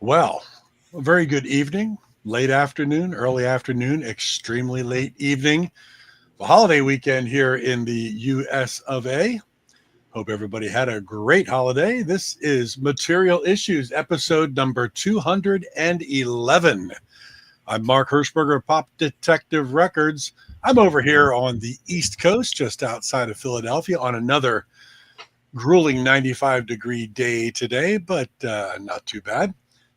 Well, a very good evening, late afternoon, early afternoon, extremely late evening. The holiday weekend here in the US of A. Hope everybody had a great holiday. This is Material Issues, episode number 211. I'm Mark Hershberger of Pop Detective Records. I'm over here on the East Coast, just outside of Philadelphia, on another grueling 95-degree day today, but not too bad.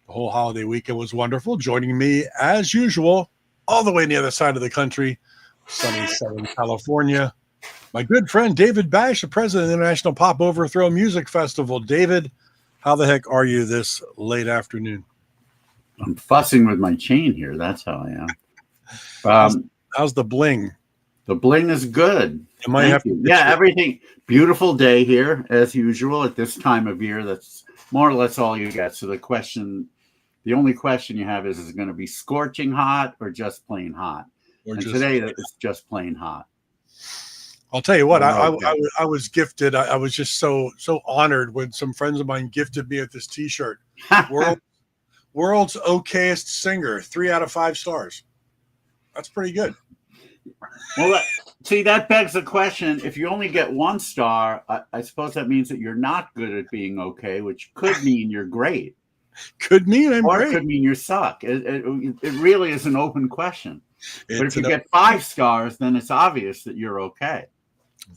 The whole holiday weekend was wonderful. Joining me, as usual, all the way on the other side of the country, sunny Southern California, my good friend David Bash, the president of the International Pop Overthrow Music Festival. David, how the heck are you this late afternoon? I'm fussing with my chain here. That's how I am. How's the bling? The bling is good. Thank you. Yeah, everything. Beautiful day here, as usual, at this time of year. That's more or less all you get. So the only question you have is it going to be scorching hot or just plain hot? Today it's just plain hot. I'll tell you what, I was gifted. I was just so honored when some friends of mine gifted me with this T-shirt. World's okayest singer, 3 out of 5 stars. That's pretty good. Well, see, that begs the question. If you only get 1 star, I suppose that means that you're not good at being okay, which could mean you're great. Could mean I'm great. Or it could mean you suck. It really is an open question. But if you get 5 stars, then it's obvious that you're okay.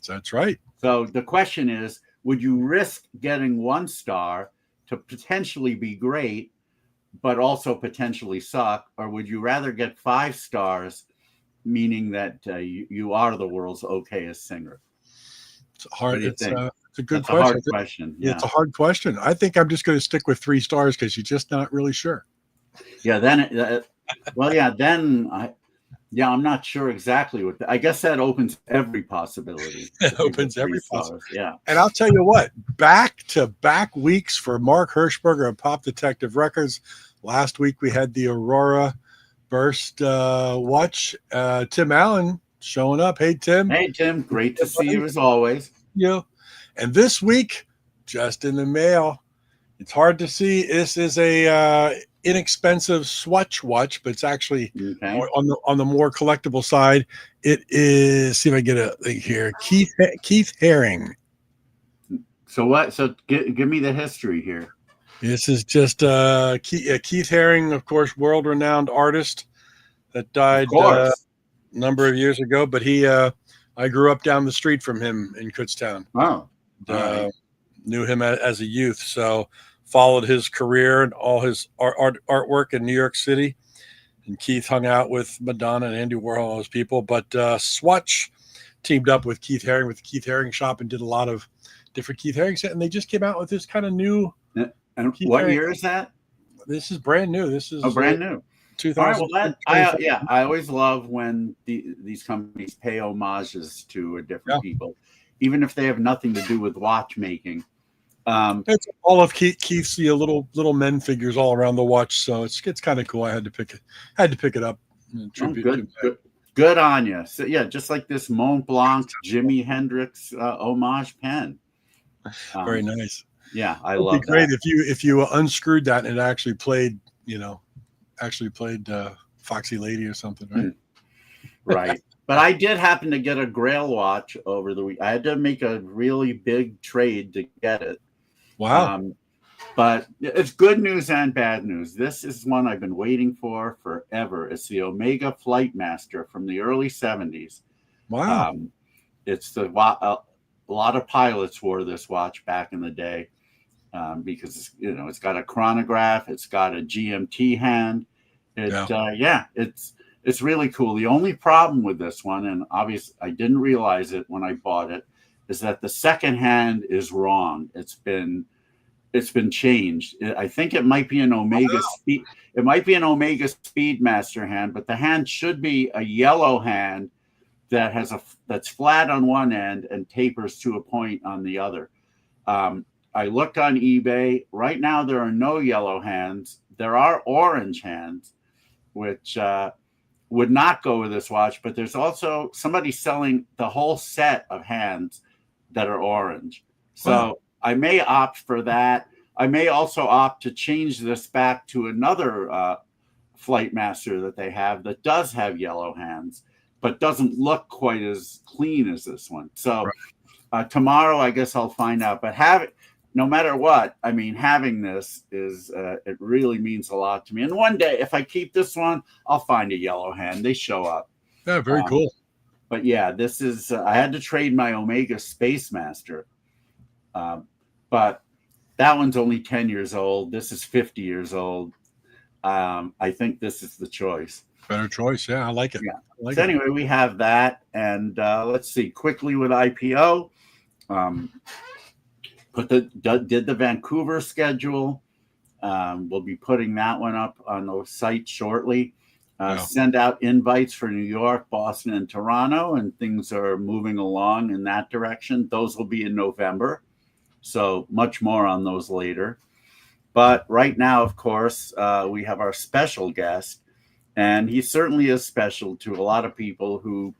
That's right. So the question is, would you risk getting 1 star to potentially be great, but also potentially suck? Or would you rather get 5 stars, meaning that you are the world's okayest singer? It's hard. It's a good question. A hard question. Yeah. It's a hard question. I think I'm just going to stick with 3 stars because you're just not really sure. Yeah. I'm not sure exactly what. I guess that opens every possibility. It opens every possibility. Yeah. And I'll tell you what, back-to-back weeks for Mark Hershberger of Pop Detective Records. Last week we had the Aurora Burst watch. Tim Allen showing up. Hey, Tim. Hey, Tim. Great to see you as always. Yeah. And this week, just in the mail, it's hard to see. This is a inexpensive Swatch watch, but it's actually on the more collectible side. It is. See if I get a thing here. Keith Haring. So what? So give me the history here. This is just Keith Haring, of course, world-renowned artist that died a number of years ago. But I grew up down the street from him in Kutztown. Wow. Knew him as a youth, so followed his career and all his artwork in New York City. And Keith hung out with Madonna and Andy Warhol, all those people. But Swatch teamed up with Keith Haring with the Keith Haring shop and did a lot of different Keith Haring sets. And they just came out with this kind of new. And what year is that? This is brand new. This is brand new. 2000. I always love when these companies pay homages to different people, even if they have nothing to do with watchmaking. It's all of Keith's little men figures all around the watch, so it's kind of cool. I had to pick it up. Good on you. So yeah, just like this Mont Blanc Jimi Hendrix homage pen. Very nice. Yeah, I love that. It'd be great if you unscrewed that and it actually played Foxy Lady or something, right? Right. But I did happen to get a Grail watch over the week. I had to make a really big trade to get it. Wow. But it's good news and bad news. This is one I've been waiting for forever. It's the Omega Flightmaster from the early 70s. Wow. It's a lot of pilots wore this watch back in the day because it's got a chronograph, it's got a GMT hand. It's really cool. The only problem with this one, and obviously I didn't realize it when I bought it, is that the second hand is wrong. It's been changed. I think it might be an Omega Speed. It might be an Omega Speedmaster hand, but the hand should be a yellow hand that's flat on one end and tapers to a point on the other. I looked on eBay. Right now there are no yellow hands. There are orange hands, which would not go with this watch, but there's also somebody selling the whole set of hands that are orange. So I may opt for that. I may also opt to change this back to another Flightmaster that they have that does have yellow hands, but doesn't look quite as clean as this one. So tomorrow, I guess I'll find out. But no matter what, I mean, having this is it really means a lot to me. And one day, if I keep this one, I'll find a yellow hand. They show up. Yeah, very cool. But yeah, this is I had to trade my Omega Space Master, but that one's only 10 years old. This is 50 years old. I think this is the choice. Better choice. Yeah, I like it. Yeah. Like so anyway, we have that. And let's see, quickly with IPO, did the Vancouver schedule. We'll be putting that one up on the site shortly. Send out invites for New York, Boston, and Toronto, and things are moving along in that direction. Those will be in November. So much more on those later. But right now, of course, we have our special guest, and he certainly is special to a lot of people who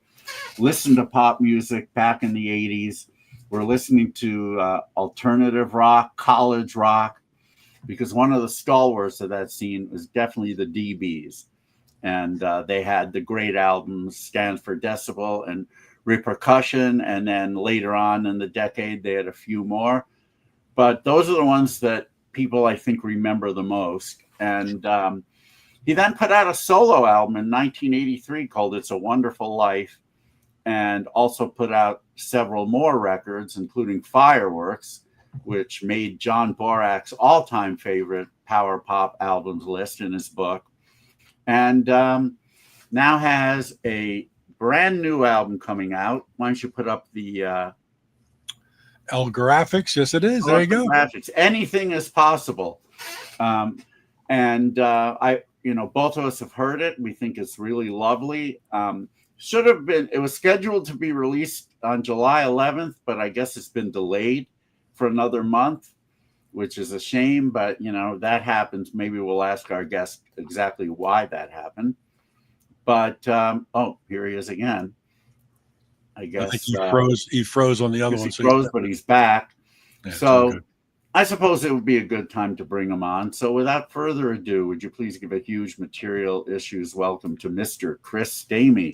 listened to pop music back in the 80s. We're listening to alternative rock, college rock, because one of the stalwarts of that scene is definitely the dBs. And they had the great albums, Stands for Decibel and Repercussion. And then later on in the decade, they had a few more. But those are the ones that people, I think, remember the most. And he then put out a solo album in 1983 called It's a Wonderful Life, and also put out several more records, including Fireworks, which made John Borak's all-time favorite power pop albums list in his book. And now has a brand new album coming out. Why don't you put up the L Graphics? Yes, it is. There you go. Graphics. Anything is possible. And both of us have heard it. We think it's really lovely. Should have been. It was scheduled to be released on July 11th, but I guess it's been delayed for another month, which is a shame, but that happens. Maybe we'll ask our guest exactly why that happened. But here he is again. I guess I think he froze on the other one. He froze, but he's back. Yeah, so I suppose it would be a good time to bring him on. So without further ado, would you please give a huge material issues welcome to Mr. Chris Stamey?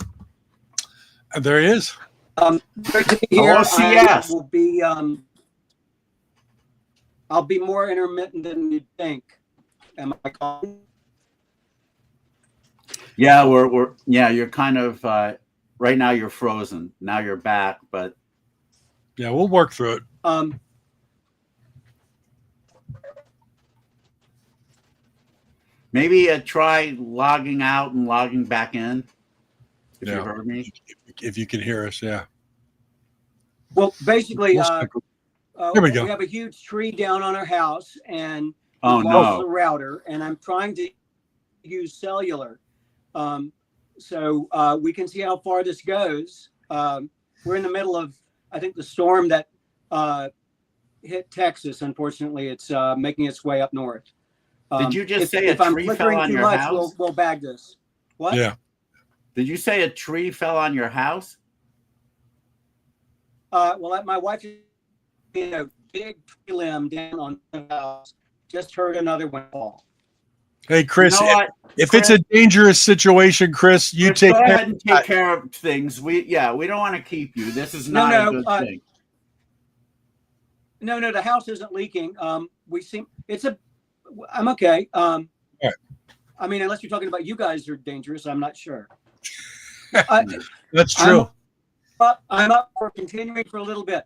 There he is. Great to be here. OCS. I will be. I'll be more intermittent than you'd think. Am I calling? Yeah, you're kind of right now you're frozen. Now you're back, but yeah, we'll work through it. Maybe try logging out and logging back in. If you heard me. If you can hear us, yeah. Well, basically, Here we go. We have a huge tree down on our house, and the router, and I'm trying to use cellular, so we can see how far this goes. We're in the middle of, I think, the storm that hit Texas. Unfortunately, it's making its way up north. Did you just say if a I'm tree fell flickering on too your much, house? we'll bag this. What? Yeah. Did you say a tree fell on your house? Well, my wife, big tree limb down on the house. Just heard another one fall. Hey, Chris, if it's a dangerous situation, Chris, you take go ahead and take care of things. We don't want to keep you. This is not a good thing. No, the house isn't leaking. I'm okay. Right. I mean, unless you're talking about you guys are dangerous, I'm not sure. That's true. I'm up for continuing for a little bit.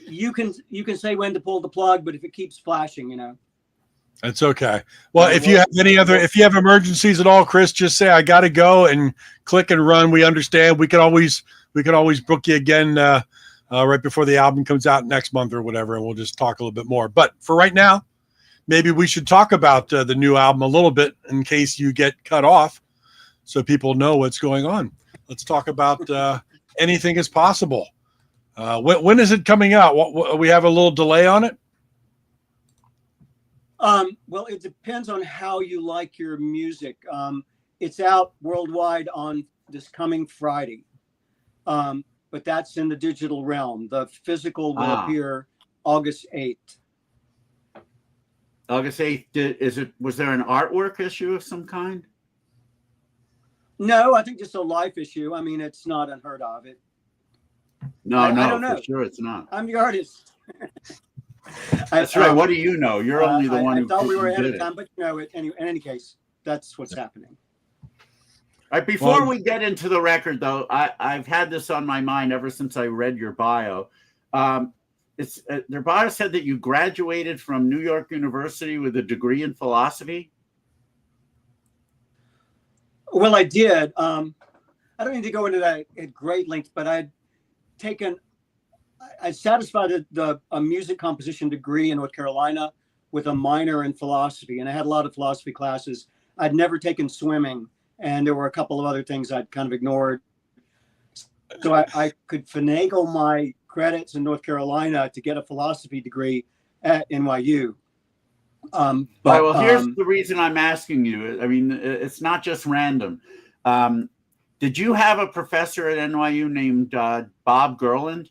You can say when to pull the plug, but if it keeps flashing, That's okay. Well, if you have emergencies at all, Chris, just say I got to go and click and run. We understand. We can always book you again right before the album comes out next month or whatever, and we'll just talk a little bit more. But for right now, maybe we should talk about the new album a little bit in case you get cut off, so people know what's going on. Let's talk about Anything is Possible. When is it coming out? We have a little delay on it. Well, it depends on how you like your music. It's out worldwide on this coming Friday, but that's in the digital realm. The physical will appear August 8th. August 8th. Was there an artwork issue of some kind? No, I think just a life issue. I mean, it's not unheard of. I don't know. For sure it's not. I'm the artist. That's right. What do you know? You're only the one who. I thought we were ahead did of time, but in any case, that's what's happening. All right. Before we get into the record, though, I've had this on my mind ever since I read your bio. Their bio said that you graduated from New York University with a degree in philosophy. Well, I did. I don't need to go into that at great length, but I satisfied a music composition degree in North Carolina with a minor in philosophy, and I had a lot of philosophy classes. I'd never taken swimming, and there were a couple of other things I'd kind of ignored. So I could finagle my credits in North Carolina to get a philosophy degree at NYU. Here's the reason I'm asking you. I mean, it's not just random. Did you have a professor at NYU named Bob Gerland?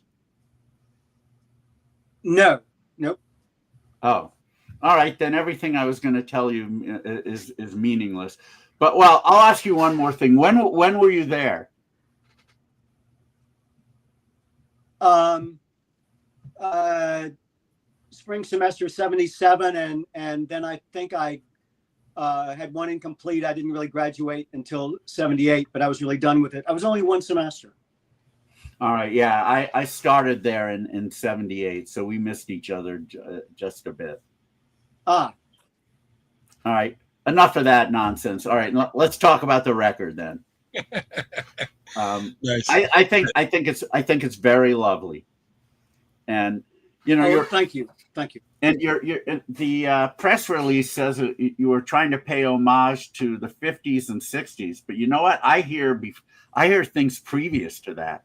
No. Nope. Oh, all right. Then everything I was going to tell you is meaningless. But I'll ask you one more thing. When were you there? Spring semester 77, and then I think I had one incomplete. I didn't really graduate until 78, but I was really done with it. I was only one semester. All right. Yeah, I started there in 78, so we missed each other just a bit. All right. Enough of that nonsense. All right. Let's talk about the record then. Nice. I think it's very lovely, and thank you. And the press release says that you were trying to pay homage to the 50s and 60s, but you know what? I hear things previous to that.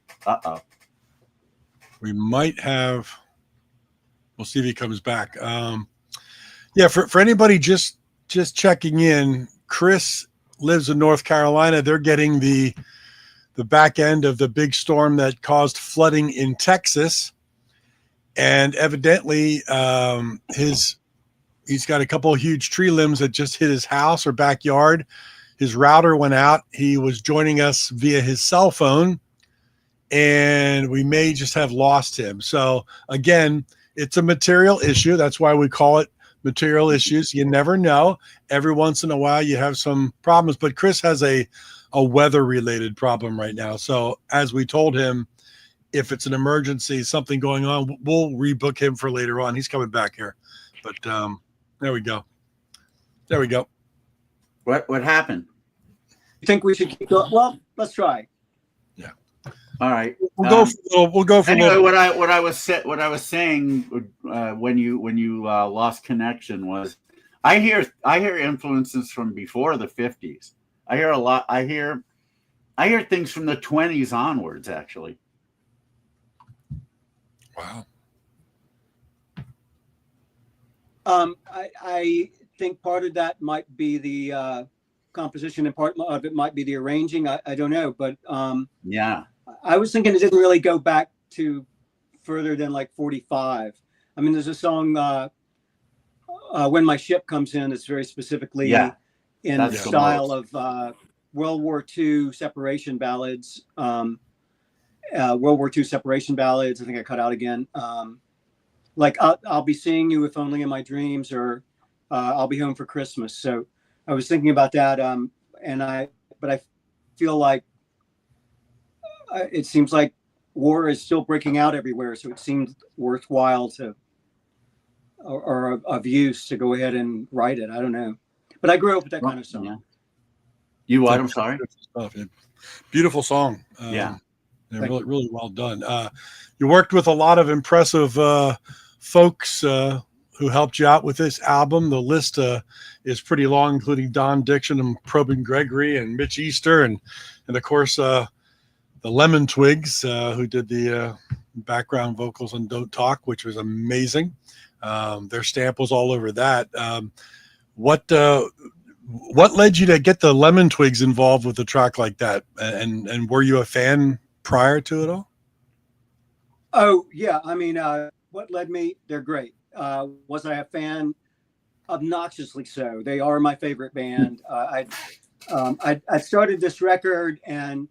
We might have. We'll see if he comes back. Yeah, for anybody just checking in, Chris lives in North Carolina. They're getting the back end of the big storm that caused flooding in Texas. And evidently, he's got a couple of huge tree limbs that just hit his house or backyard. His router went out. He was joining us via his cell phone, and we may just have lost him. So again, it's a material issue. That's why we call it material issues. You never know. Every once in a while, you have some problems. But Chris has a weather-related problem right now. So as we told him, if it's an emergency, something going on, we'll rebook him for later on. He's coming back here. But there we go. What happened? You think we should keep going? Well, let's try. Yeah. All right. We'll go for anyway. What I was saying when you lost connection was, I hear influences from before the 50s. I hear a lot. I hear things from the 20s onwards, actually. Wow. I think part of that might be the composition, and part of it might be the arranging. I don't know, but yeah, I was thinking it didn't really go back to further than like 45. I mean, there's a song "When My Ship Comes In" that's very specifically in the style of World War II separation ballads. World War II separation ballads. I think I cut out again. Like I'll be seeing you if only in my dreams, or I'll be home for Christmas. So I was thinking about that. But I feel like it seems like war is still breaking out everywhere. So it seemed worthwhile or of use to go ahead and write it. I don't know, but I grew up with that kind of song. Yeah. You what? I'm sorry. Beautiful song. Yeah, really, really well done. You worked with a lot of impressive folks who helped you out with this album. The list is pretty long, including Don Dixon and Probin Gregory and Mitch Easter, and of course the Lemon Twigs, who did the background vocals on "Don't Talk," which was amazing. Their stamp was all over that. What led you to get the Lemon Twigs involved with a track like that? And were you a fan prior to it all? Oh yeah, I mean, what led me? They're great. Was I a fan? obnoxiously so. They are my favorite band. I started this record, and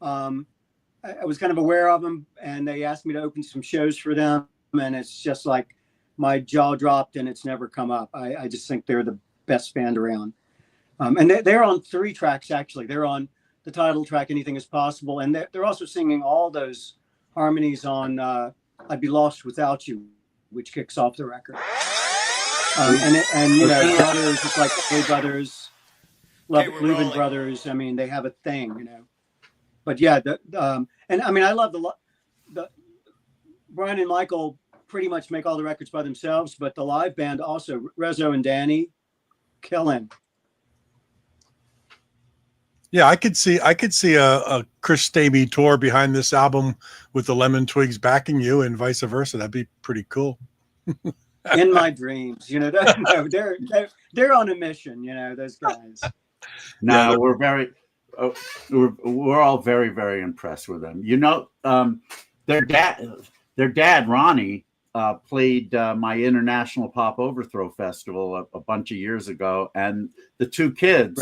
I was kind of aware of them, and they asked me to open some shows for them, and it's just like my jaw dropped, and it's never come up. I just think they're the best band around. And they're on 3 tracks, actually. They're on the title track, Anything Is Possible, and they're also singing all those harmonies on I'd Be Lost Without You, which kicks off the record. And you know, brothers, it's like Hey Brothers, Leuven Brothers. I mean, they have a thing, you know. But yeah, and I mean, I love the Brian and Michael pretty much make all the records by themselves, but the live band also, Rezo and Danny, killing. Yeah, I could see a Chris Stamey tour behind this album with the Lemon Twigs backing you, and vice versa. That'd be pretty cool. In my dreams, you know, they're on a mission, you know, those guys. No, we're all very, very impressed with them. You know, their dad, Ronnie, played my International Pop Overthrow Festival a bunch of years ago, and the 2 kids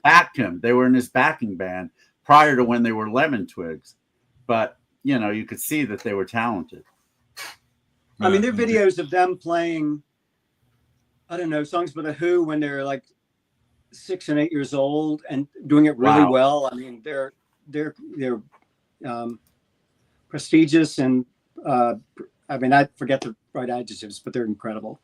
backed him. They were in his backing band prior to when they were Lemon Twigs, but you know, you could see that they were talented. I mean, there are videos of them playing, I don't know, songs by The Who when they're like 6 and 8 years old and doing it really well. I mean, they're prestigious, and I mean, I forget the right adjectives, but they're incredible.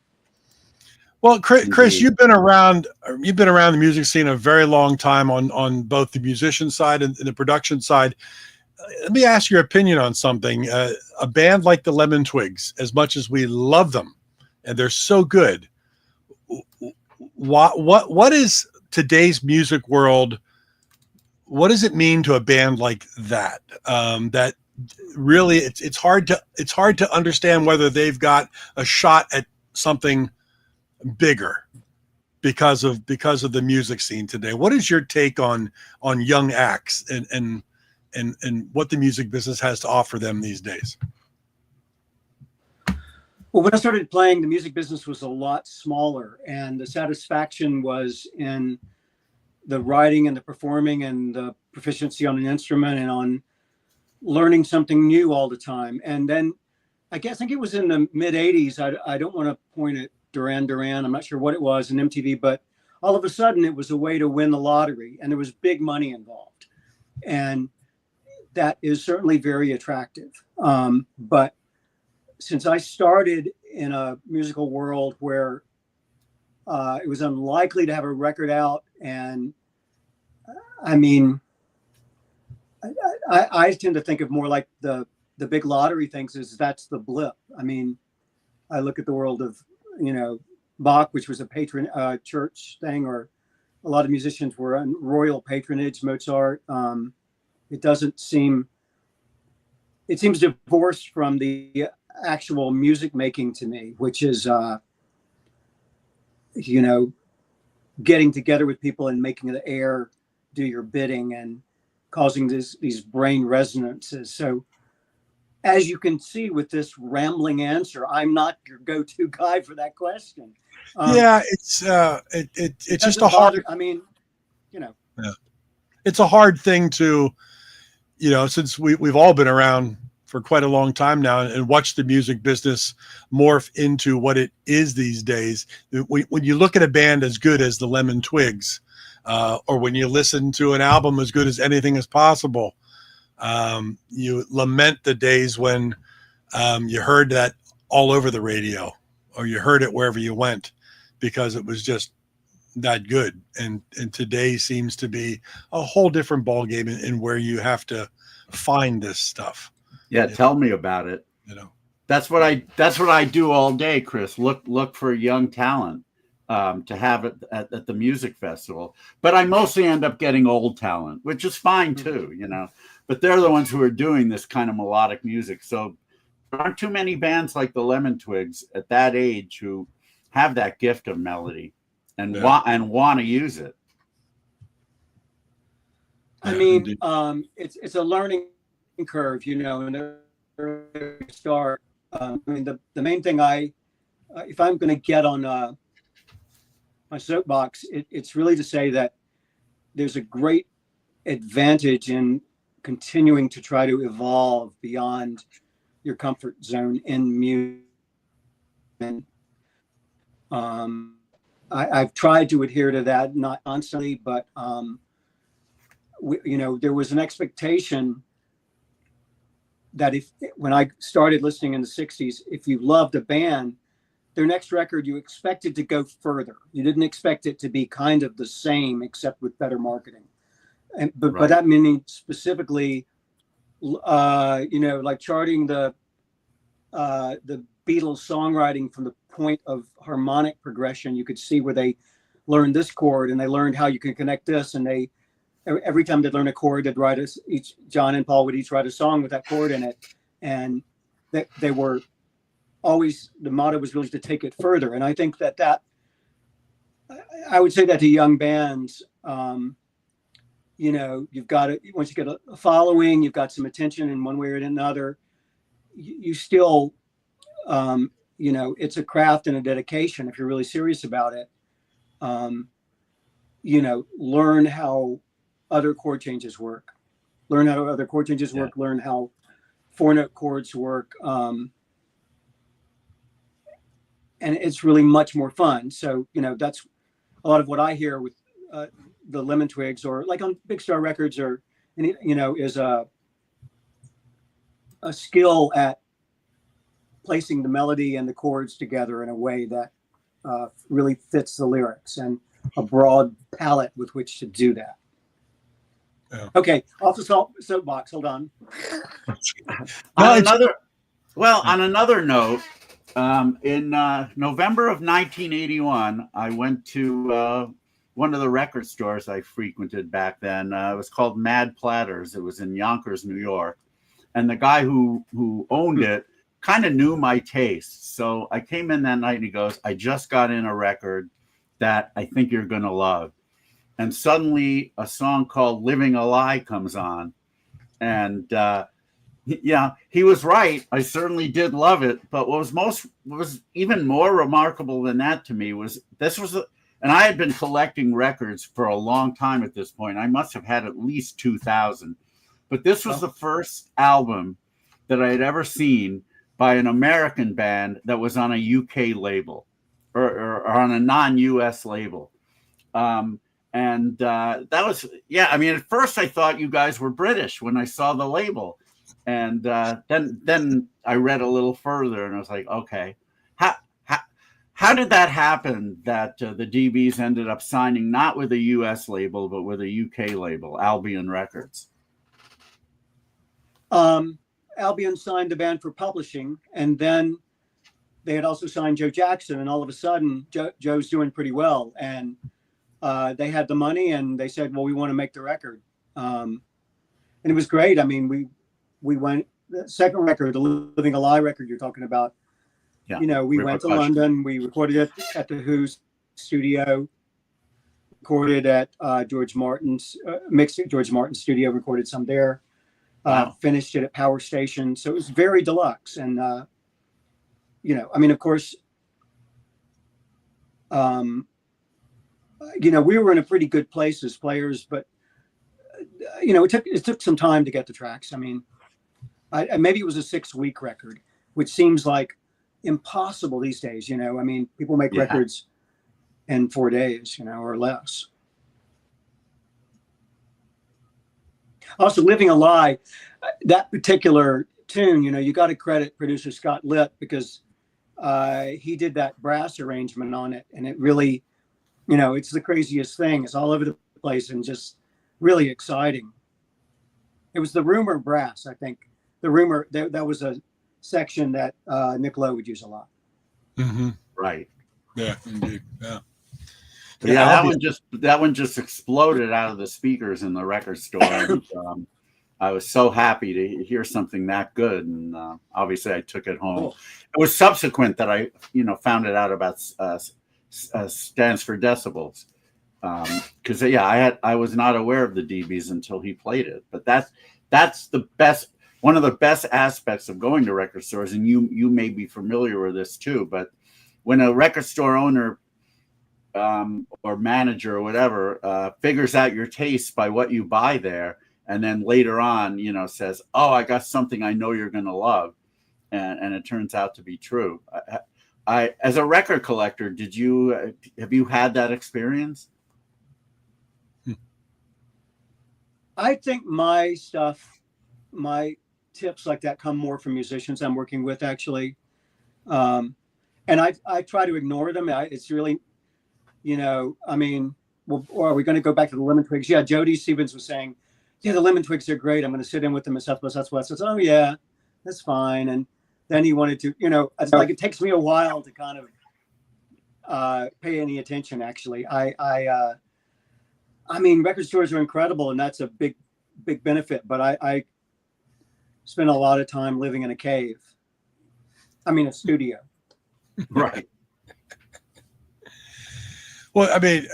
Well, Chris, you've been around the music scene a very long time on both the musician side and the production side. Let me ask your opinion on something. A band like the Lemon Twigs, as much as we love them, and they're so good, what is today's music world? What does it mean to a band like that? That really, it's hard to understand whether they've got a shot at something bigger because of the music scene today. What is your take on young acts and what the music business has to offer them these days? Well, when I started playing, the music business was a lot smaller, and the satisfaction was in the writing and the performing and the proficiency on an instrument and on learning something new all the time. And then I think it was in the mid 80s. I don't want to point at Duran Duran. I'm not sure what it was in MTV, but all of a sudden it was a way to win the lottery, and there was big money involved. And that is certainly very attractive. But since I started in a musical world where it was unlikely to have a record out, and I mean, I tend to think of more like the big lottery things as that's the blip. I mean, I look at the world of, you know, Bach, which was a patron church thing, or a lot of musicians were on royal patronage, Mozart. It seems divorced from the actual music making to me, which is, you know, getting together with people and making the air do your bidding and causing these brain resonances. So as you can see with this rambling answer, I'm not your go-to guy for that question. Yeah, it's just a hard, I mean, you know, yeah, it's a hard thing to, you know, since we've all been around for quite a long time now and watched the music business morph into what it is these days. When you look at a band as good as the Lemon Twigs, or when you listen to an album as good as Anything Is Possible, you lament the days when you heard that all over the radio, or you heard it wherever you went, because it was just that good. And today seems to be a whole different ballgame in where you have to find this stuff. Yeah, tell me about it. You know, that's what I do all day, Chris. Look for young talent to have it at the music festival. But I mostly end up getting old talent, which is fine too, you know. But they're the ones who are doing this kind of melodic music. So there aren't too many bands like the Lemon Twigs at that age who have that gift of melody and want to use it. I mean, it's a learning curve, you know, and the start. I mean, the main thing if I'm going to get on my soapbox, it's really to say that there's a great advantage in continuing to try to evolve beyond your comfort zone in music. I've tried to adhere to that, not constantly, but there was an expectation that when I started listening in the 60s, if you loved a band, their next record, you expected to go further. You didn't expect it to be kind of the same, except with better marketing. But that meaning specifically, like charting the Beatles songwriting from the point of harmonic progression. You could see where they learned this chord and they learned how you can connect this. And every time they'd learn a chord, they'd write John and Paul would each write a song with that chord in it. And they were always, the motto was really to take it further. And I think that I would say that to young bands, you've got it. Once you get a following, you've got some attention in one way or another, you still, it's a craft and a dedication if you're really serious about it. Learn how other chord changes work. Learn how 4-note chords work. And it's really much more fun. So, that's a lot of what I hear with the Lemon Twigs, or like on Big Star Records, is a skill at placing the melody and the chords together in a way that really fits the lyrics, and a broad palette with which to do that. Yeah. Okay, off the soapbox. Hold on. On another note, in November of 1981, I went to one of the record stores I frequented back then. It was called Mad Platters. It was in Yonkers, New York, and the guy who owned it kind of knew my taste. So I came in that night and he goes, "I just got in a record that I think you're going to love." And suddenly a song called "Living a Lie" comes on. And he was right. I certainly did love it. But what was even more remarkable than that to me was and I had been collecting records for a long time at this point. I must have had at least 2,000. But this was the first album that I had ever seen by an American band that was on a UK label or on a non-US label. And that was, at first I thought you guys were British when I saw the label. And then I read a little further and I was like, okay, how did that happen that the dBs ended up signing not with a US label, but with a UK label, Albion Records? Albion signed the band for publishing, and then they had also signed Joe Jackson, and all of a sudden Joe's doing pretty well, and they had the money, and they said, well, we want to make the record. And it was great. I mean, we went, the second record, the Living a Lie record you're talking about, we went to London, we recorded it at the Who's studio, recorded at George Martin's, mixed at George Martin's studio, recorded some there. Finished it at Power Station. So it was very deluxe. And, of course, we were in a pretty good place as players, but, it took some time to get the tracks. I mean, maybe it was a 6-week record, which seems like impossible these days. People make records in 4 days, or less. Also, Living a Lie, that particular tune, you got to credit producer Scott Litt, because he did that brass arrangement on it. And it really, it's the craziest thing. It's all over the place and just really exciting. It was the Rumor brass, I think. The Rumor, that was a section that Nick Lowe would use a lot. Mm-hmm. Right. Yeah, indeed. Yeah. That one just exploded out of the speakers in the record store. And, I was so happy to hear something that good, and obviously I took it home. Cool. It was subsequent that I, found it out about stands for decibels, because I was not aware of the dBs until he played it. But that's the best, one of the best aspects of going to record stores, and you may be familiar with this too. But when a record store owner or manager or whatever figures out your taste by what you buy there, and then later on, says, "Oh, I got something I know you're going to love," and it turns out to be true. I, as a record collector, have you had that experience? I think my tips like that come more from musicians I'm working with, actually. And I try to ignore them. It's really, I mean, well, or are we going to go back to the Lemon Twigs? Yeah, Jody Stevens was saying, yeah, the Lemon Twigs are great. I'm going to sit in with them at South by Southwest. I said, oh, yeah, that's fine. And then he wanted to, it's like it takes me a while to kind of pay any attention, actually. I mean, record stores are incredible, and that's a big benefit. But I spend a lot of time living in a cave. I mean, a studio. Right. Well, I mean,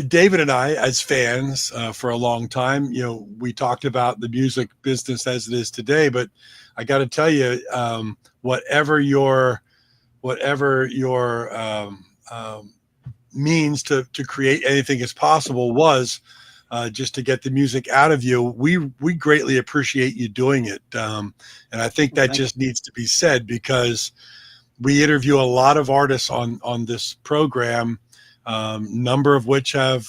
David and I, as fans for a long time, we talked about the music business as it is today. But I got to tell you, whatever your means to create anything as possible was just to get the music out of you. We greatly appreciate you doing it, and I think that just needs to be said, because we interview a lot of artists on this program, number of which have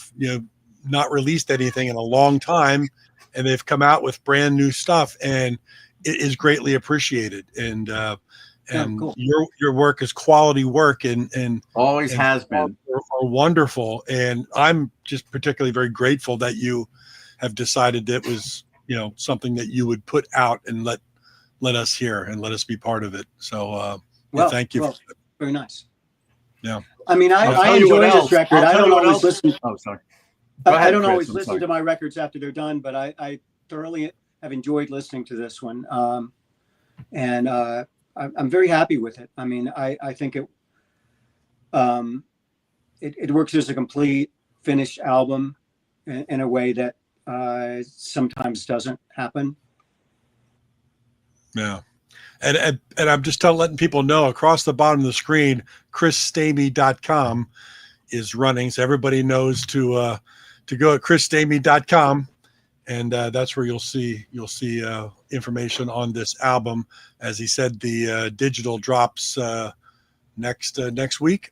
not released anything in a long time, and they've come out with brand new stuff, and it is greatly appreciated. And cool. your work is quality work, and always has been are wonderful. And I'm just particularly very grateful that you have decided that it was something that you would put out and let us hear and let us be part of it. So thank you. Well, very nice. Yeah. I mean, I enjoy this record. I don't always listen. Oh, sorry. I don't always listen to my records after they're done, but I thoroughly have enjoyed listening to this one. And I'm very happy with it. I mean, I think it works as a complete finished album in a way that sometimes doesn't happen. Yeah. And I'm just letting people know, across the bottom of the screen, chrisstamey.com is running. So everybody knows to go at chrisstamey.com. And that's where you'll see information on this album. As he said, the digital drops next week,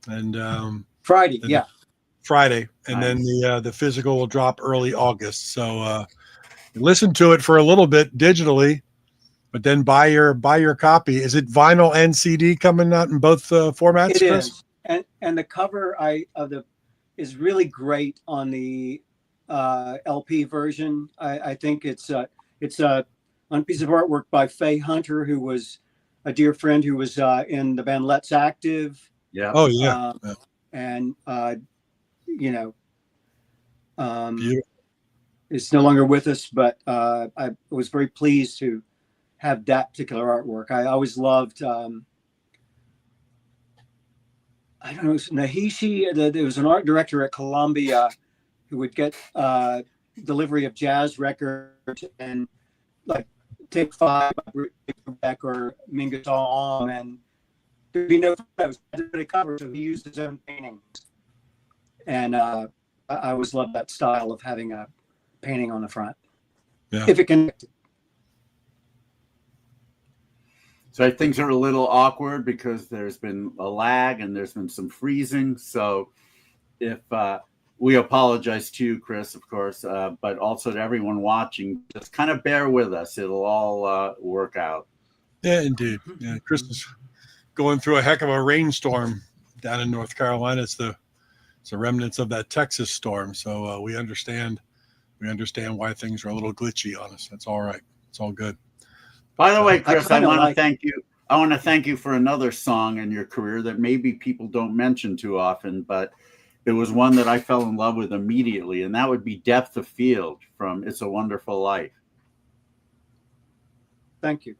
and Friday, Friday, and nice. Then the physical will drop early August. So listen to it for a little bit digitally, but then buy your copy. Is it vinyl and CD coming out in both formats? It Chris? is, and the cover is really great on the LP version. I think it's a piece of artwork by Faye Hunter, who was a dear friend who was in the band Let's Active. Yeah. Oh yeah. And Beautiful. is no longer with us, but I was very pleased to have that particular artwork. I always loved. I don't know, Nahishi. There was an art director at Columbia who would get delivery of jazz records and like Take 5 Beck or Mingus All On, and there'd be no photos to the cover, so he used his own paintings. And I always loved that style of having a painting on the front. Yeah. If it can. So things are a little awkward because there's been a lag and there's been some freezing. So if we apologize to you, Chris, of course, but also to everyone watching, just kind of bear with us. It'll all work out. Yeah, indeed. Yeah, Chris is going through a heck of a rainstorm down in North Carolina. It's the remnants of that Texas storm. So we understand why things are a little glitchy on us. That's all right. It's all good. By the way, Chris, I want to thank you. I want to thank you for another song in your career that maybe people don't mention too often, but it was one that I fell in love with immediately, and that would be Depth of Field from It's a Wonderful Life. Thank you.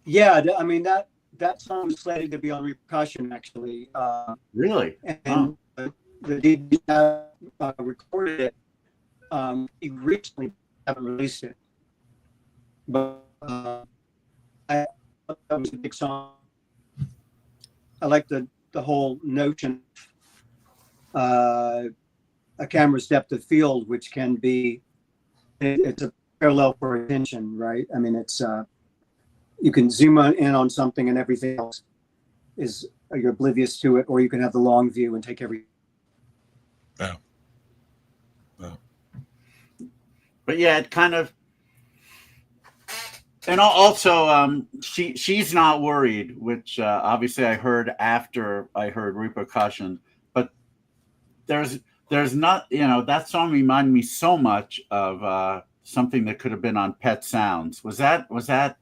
Yeah, I mean, that song was slated to be on Repercussion, actually. Really? And the dBs recorded it. He recently haven't released it. But I thought that was a big song. I like the the whole notion a camera's depth of field, which can be, it's a parallel for attention, right? I mean, it's you can zoom in on something and everything else is, you're oblivious to it, or you can have the long view and take every. Yeah. Yeah. But yeah, it kind of, and also she's not worried, which obviously I heard after I heard Repercussion, but there's not, that song reminded me so much of something that could have been on Pet Sounds. Was that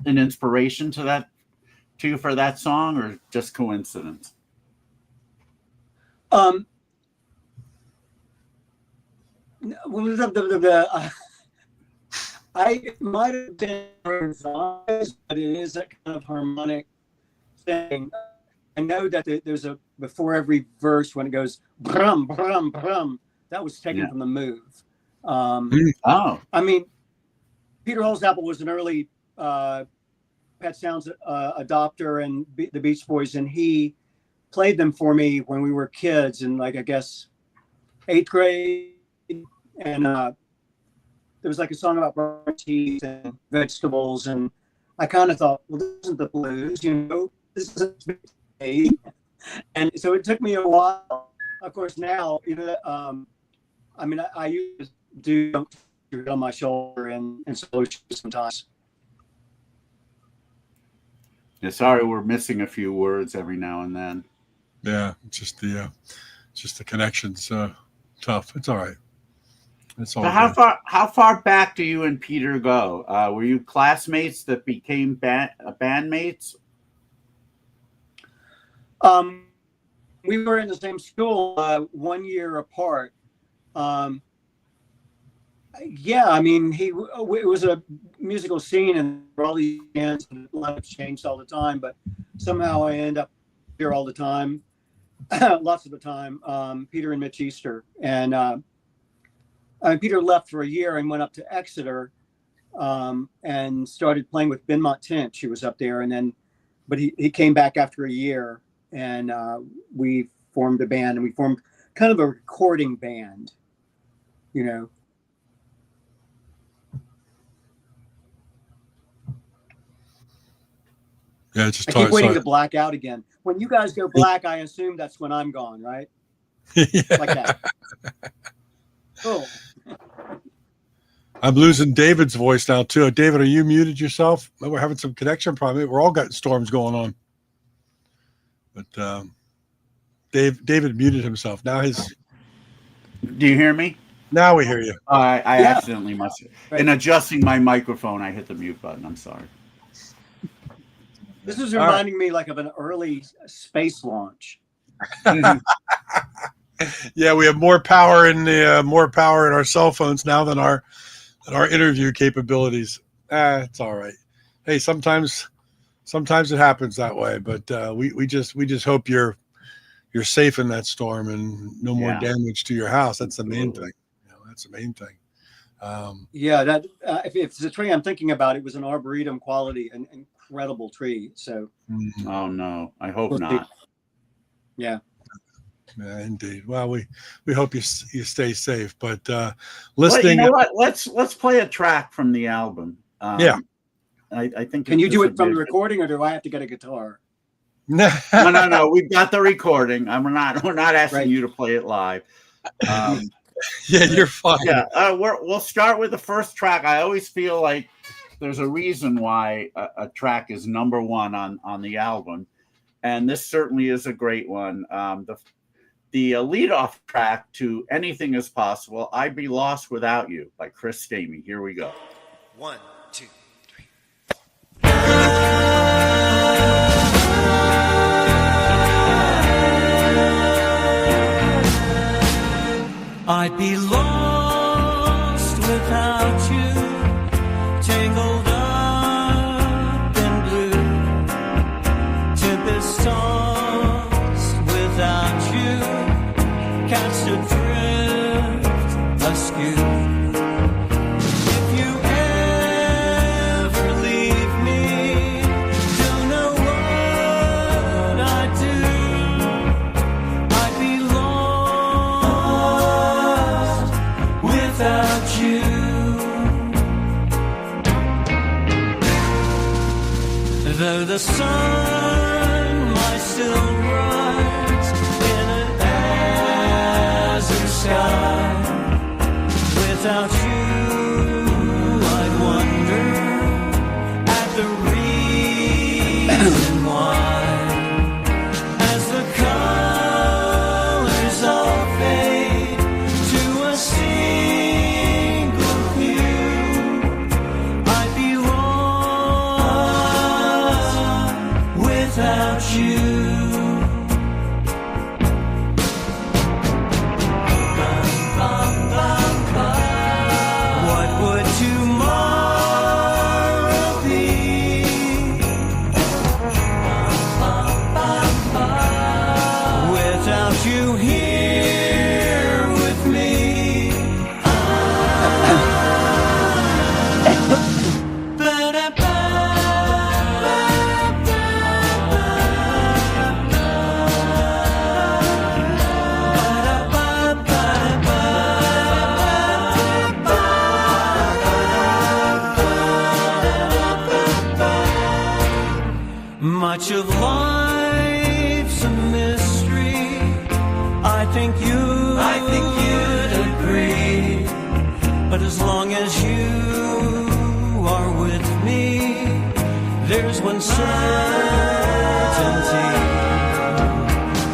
an inspiration to you for that song, or just coincidence? I might have been revised, but it is a kind of harmonic thing. I know that there's a, before every verse when it goes brum brum brum, that was taken from the Move. I mean, Peter Holsapple was an early Pet Sounds adopter and the Beach Boys, and he played them for me when we were kids in, like, I guess 8th grade, and there was like a song about brushing teeth and vegetables, and I kind of thought, well, this isn't the blues, this isn't me. And so it took me a while. Of course, now, I mean, I used to do it on my shoulder and solo shoes sometimes. Yeah, sorry, we're missing a few words every now and then. Yeah, just the connection's tough. It's all right. It's all. So how far back do you and Peter go? Were you classmates that became bandmates? We were in the same school 1 year apart. Yeah, I mean, it was a musical scene, and all these bands, and life changed all the time. But somehow I end up here all the time, lots of the time. Peter and Mitch Easter, and Peter left for a year and went up to Exeter, and started playing with Benmont Tench. He was up there, and then, but he came back after a year, and we formed a band, and we formed kind of a recording band, Yeah, I keep waiting to black out again. When you guys go black, I assume that's when I'm gone, right? Yeah. Like that. Cool. I'm losing David's voice now too. David, are you muted yourself? We're having some connection problem. We're all got storms going on. But David muted himself. Now Do you hear me? Now we hear you. I accidentally must have. Right. In adjusting my microphone, I hit the mute button. I'm sorry. This is reminding me like of an early space launch. Yeah, we have more power in our cell phones now than our interview capabilities. It's all right. Hey, sometimes it happens that way, but we just hope you're safe in that storm and no more damage to your house. That's the main thing. That's the main thing. That if the tree I'm thinking about, it was an arboretum quality, an incredible tree. So, oh no, I hope not. Yeah. Yeah, indeed. Well, we hope you stay safe. But listening, you know what? Let's play a track from the album. I think. Can you do it from the recording, or do I have to get a guitar? No. We've got the recording. We're not asking you to play it live. Yeah, you're fine. Yeah, we'll start with the first track. I always feel like there's a reason why a track is number one on the album, and this certainly is a great one. The lead-off track to Anything Is Possible, I'd Be Lost Without You by Chris Stamey. Here we go. 1, 2, 3. I'd be lost without you, tangled up in blue, tempest tossed without you, cast adrift askew. If you ever leave me, don't know what I'd do. the sun might still rise in an azure sky. Without you, I'd wonder at the reason why. As the colors all fade to a single hue, I'd be lost without you. What would tomorrow be without you here with me? Much of life's a mystery. I think you'd agree. But as long as you are with me, there's one certainty.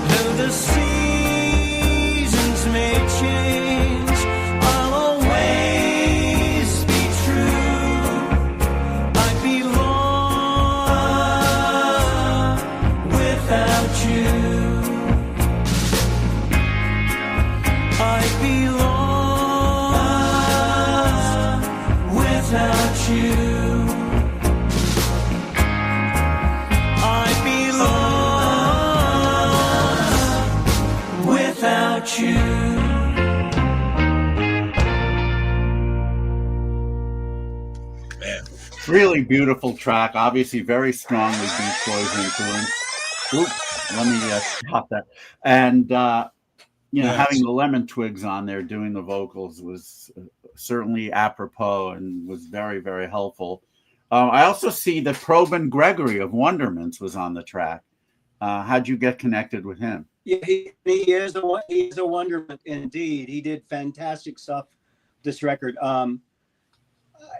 Though the seasons may change, I'll always be true. I'd be lost without you. I'd be lost without you. I'd be lost without you. Man. Really beautiful track. Obviously, very strongly Beach Boys influence. Oops, let me stop that. And having the Lemon Twigs on there doing the vocals was certainly apropos and was very, very helpful. I also see that Probin Gregory of Wonderments was on the track. How'd you get connected with him? Yeah, he is a wonderment indeed. He did fantastic stuff this record,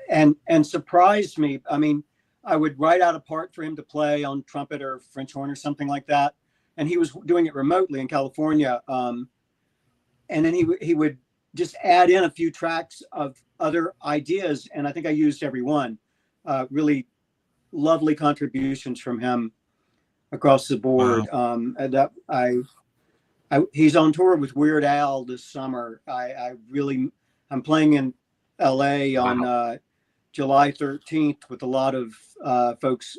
and surprised me. I mean, I would write out a part for him to play on trumpet or French horn or something like that, and he was doing it remotely in California. And then he would just add in a few tracks of other ideas, and I think I used every one. Really lovely contributions from him across the board. Wow. And that he's on tour with Weird Al this summer. I'm playing in LA on July 13th with a lot of folks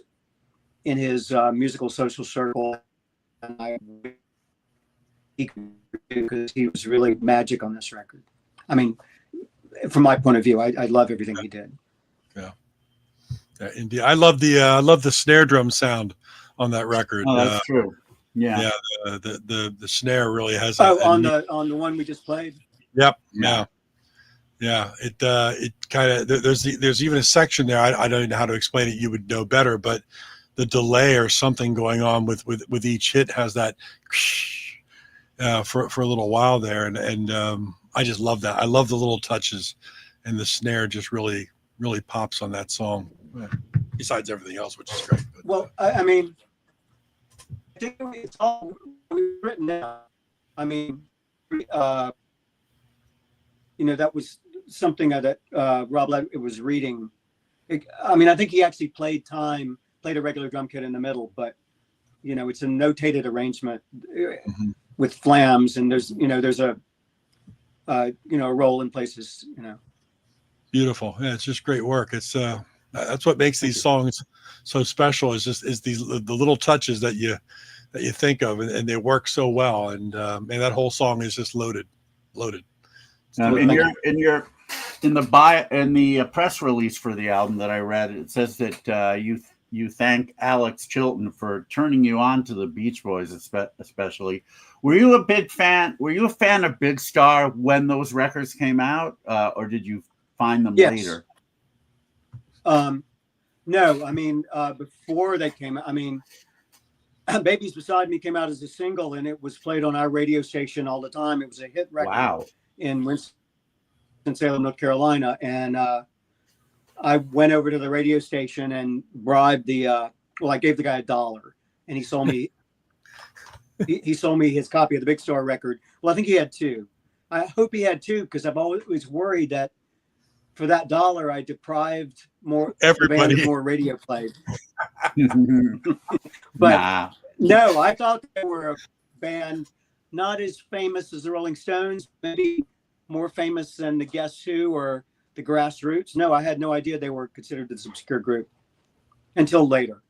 in his musical social circle, and because he was really magic on this record. I mean, from my point of view, I love everything he did. Yeah, indeed. I love the snare drum sound on that record. Oh, that's true. Yeah. The snare really has. On the one we just played. Yep. Yeah. It kind of there's even a section there. I don't know how to explain it. You would know better, but the delay or something going on with each hit has that for a little while there, and I just love that. I love the little touches, and the snare just really pops on that song. Besides everything else, which is great. But, well, I mean, I think it's all written down. I mean, that was something that Rob Lett was reading. I mean, I think he actually played a regular drum kit in the middle, but it's a notated arrangement with flams, and there's a roll in places. Beautiful. Yeah, it's just great work. It's that's what makes these songs so special. Is these the little touches that you think of, and they work so well. And that whole song is just loaded. In the press release for the album that I read, it says that you thank Alex Chilton for turning you on to the Beach Boys, especially. Were you a fan of Big Star when those records came out, or did you find them later? No, I mean, before they came out, I mean, Babies Beside Me came out as a single, and it was played on our radio station all the time. It was a hit record Wow. in Winston-Salem, North Carolina. And I went over to the radio station and bribed I gave the guy $1, and he sold me he sold me his copy of the Big Star record. Well, I think he had 2. I hope he had 2, because I've always worried that for that $1, I deprived everybody of more radio play. But no, I thought they were a band not as famous as the Rolling Stones, maybe more famous than the Guess Who or the Grassroots. No, I had no idea they were considered this obscure group until later.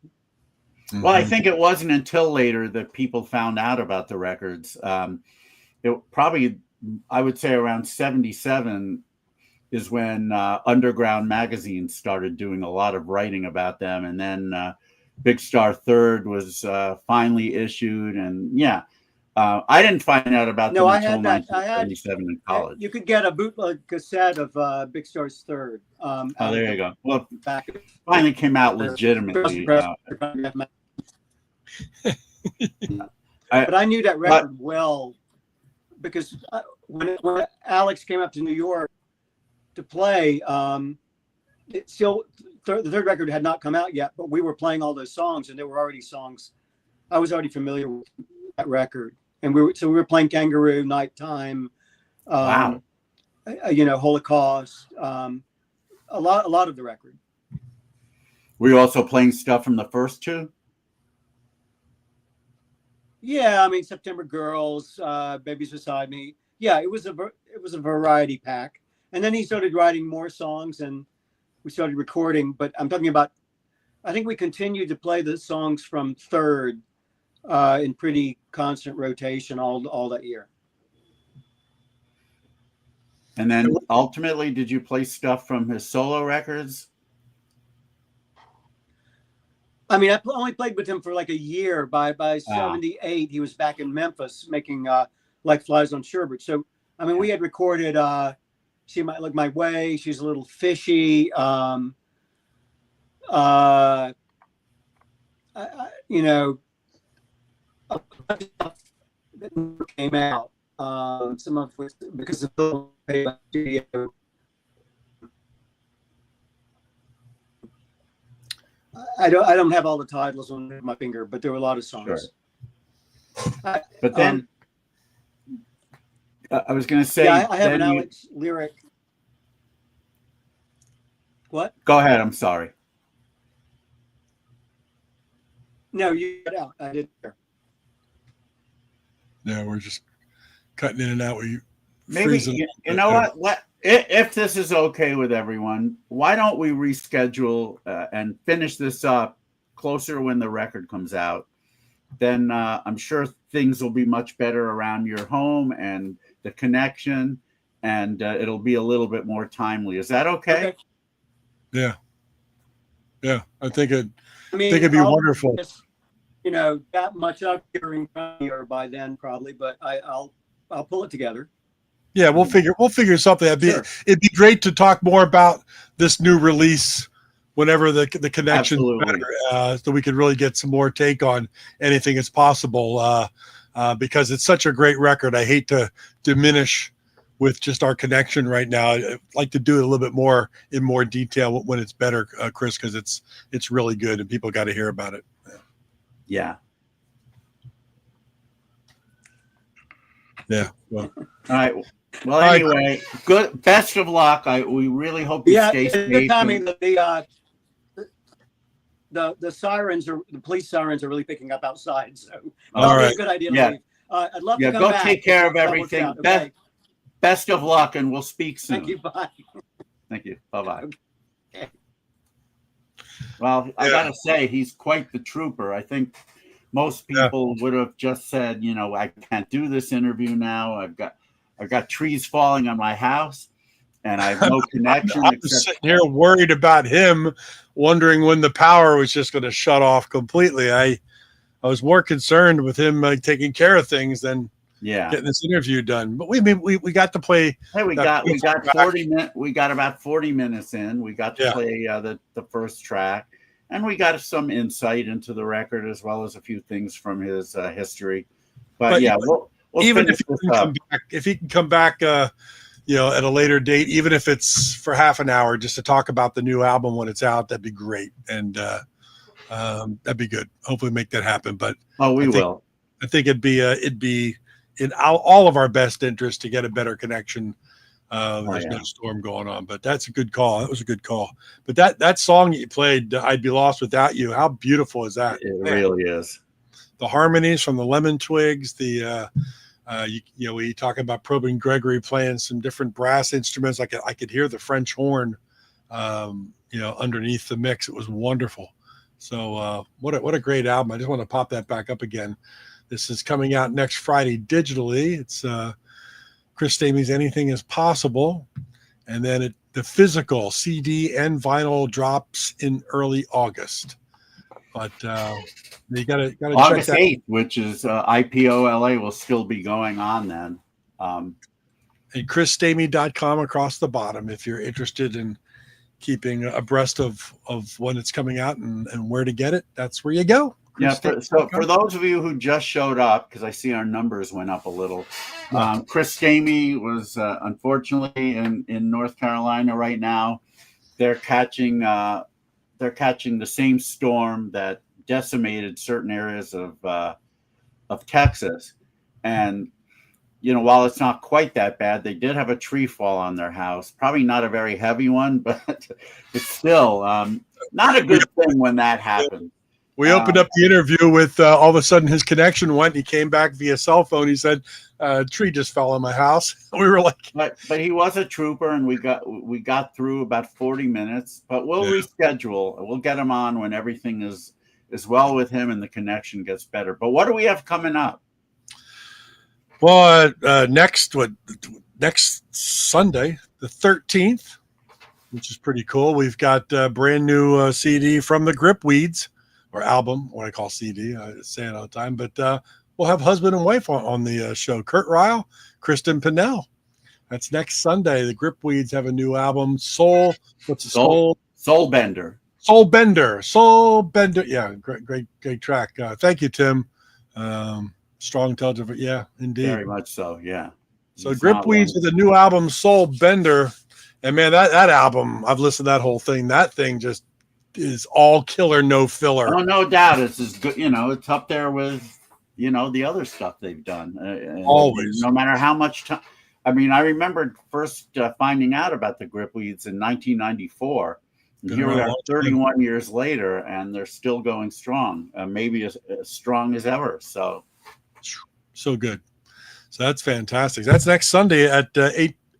Well, I think it wasn't until later that people found out about the records. It probably, I would say, around 1977 is when Underground magazine started doing a lot of writing about them, and then Big Star Third was finally issued, and I didn't find out about them until 1977 in college. You could get a bootleg cassette of Big Star's Third. There you go. Well, finally came out legitimately. But I knew that record well, because when Alex came up to New York to play, the third record had not come out yet, but we were playing all those songs, and there were already songs I was already familiar with that record, and we were playing Kangaroo, Nighttime, Wow, Holocaust, a lot of the record. Were you also playing stuff from the first 2? Yeah, I mean, September Girls, Babies Beside Me. Yeah, it was a variety pack. And then he started writing more songs, and we started recording. But I'm talking about, I think we continued to play the songs from Third in pretty constant rotation all that year. And then ultimately, did you play stuff from his solo records? I mean, I only played with him for like a year. By 78, he was back in Memphis making Like Flies on Sherbert. So, I mean, we had recorded She Might Look My Way, She's a Little Fishy. That came out. Some of which, because of the studio. I don't have all the titles on my finger, but there were a lot of songs. Sure. But then I was going to say, I have an Alex lyric. What? Go ahead. I'm sorry. No, you got out. I didn't hear. No, we're just cutting in and out. Maybe you know what? If this is okay with everyone, why don't we reschedule and finish this up closer when the record comes out? Then I'm sure things will be much better around your home and the connection, and it'll be a little bit more timely. Is that okay? Yeah. I think it'd be wonderful. That much up here by then probably, but I'll pull it together. Yeah, we'll figure something. It'd be great to talk more about this new release whenever the connection better, so we could really get some more take on anything that's possible. Because it's such a great record. I hate to diminish with just our connection right now. I'd like to do it a little bit more in more detail when it's better, Chris, because it's really good and people got to hear about it. Yeah. Yeah. Well. All right. Well, anyway, good. Best of luck. We really hope you stay safe. The sirens the police sirens are really picking up outside. So all right, a good idea. To leave. I'd love to come back. Go take care of everything. Okay. Best of luck, and we'll speak soon. Thank you. Bye. Thank you. Bye-bye. Okay. Well, I gotta say, he's quite the trooper. I think most people would have just said, I can't do this interview now. I've got trees falling on my house, and I have no connection. I'm just sitting here worried about him, wondering when the power was just going to shut off completely. I was more concerned with him taking care of things than getting this interview done. But we got to play. Hey, we got 40 minutes. We got about 40 minutes in. We got to play the first track, and we got some insight into the record as well as a few things from his history. But yeah, we'll even finish if he this can up. come back, if he can come back, at a later date, even if it's for half an hour, just to talk about the new album when it's out, that'd be great, and that'd be good. Hopefully, make that happen. But We will. I think it'd be in all of our best interest to get a better connection. There's no storm going on, but that's a good call. That was a good call. But that song that you played, "I'd Be Lost Without You," how beautiful is that? It really is. The harmonies from the Lemon Twigs, we talking about Probing Gregory playing some different brass instruments. I could hear the French horn, underneath the mix. It was wonderful. So what a great album. I just want to pop that back up again. This is coming out next Friday digitally. It's Chris Stamey's "Anything Is Possible," and then the physical CD and vinyl drops in early August. But you gotta August check that. 8th, which is IPOLA, will still be going on then. And chrisstamey.com across the bottom if you're interested in keeping abreast of when it's coming out and where to get it. That's where you go. Yeah, so for those of you who just showed up, because I see our numbers went up a little, Chris Stamey was unfortunately in North Carolina right now. They're catching the same storm that decimated certain areas of Texas, and while it's not quite that bad, they did have a tree fall on their house. Probably not a very heavy one, but it's still not a good thing when that happens. We opened up the interview with all of a sudden his connection went. He came back via cell phone. He said, "A tree just fell on my house." We were like, but he was a trooper, and we got through about 40 minutes. But we'll reschedule. We'll get him on when everything is well with him and the connection gets better. But what do we have coming up? Well, next Sunday, the 13th, which is pretty cool. We've got a brand new CD from the Gripweeds. Or album, what I call CD, I say it all the time. But we'll have husband and wife on the show. Kurt Ryle, Kristen Pinnell. That's next Sunday. The Gripweeds have a new album, Soul. What's the Soul? Soul Bender. Soul Bender. Soul Bender. Yeah, great track. Thank you, Tim. Strong touch of it. Yeah, indeed. Very much so. Yeah. So Gripweeds with a new album, Soul Bender, and man, that album, I've listened to that whole thing. That thing just is all killer, no filler. Oh, no doubt. It's as good. It's up there with the other stuff they've done. Always, no matter how much time. I mean, I remember first finding out about the Gripweeds in 1994. And here we are 31 years later, and they're still going strong. Maybe as strong as ever. So good. So that's fantastic. That's next Sunday at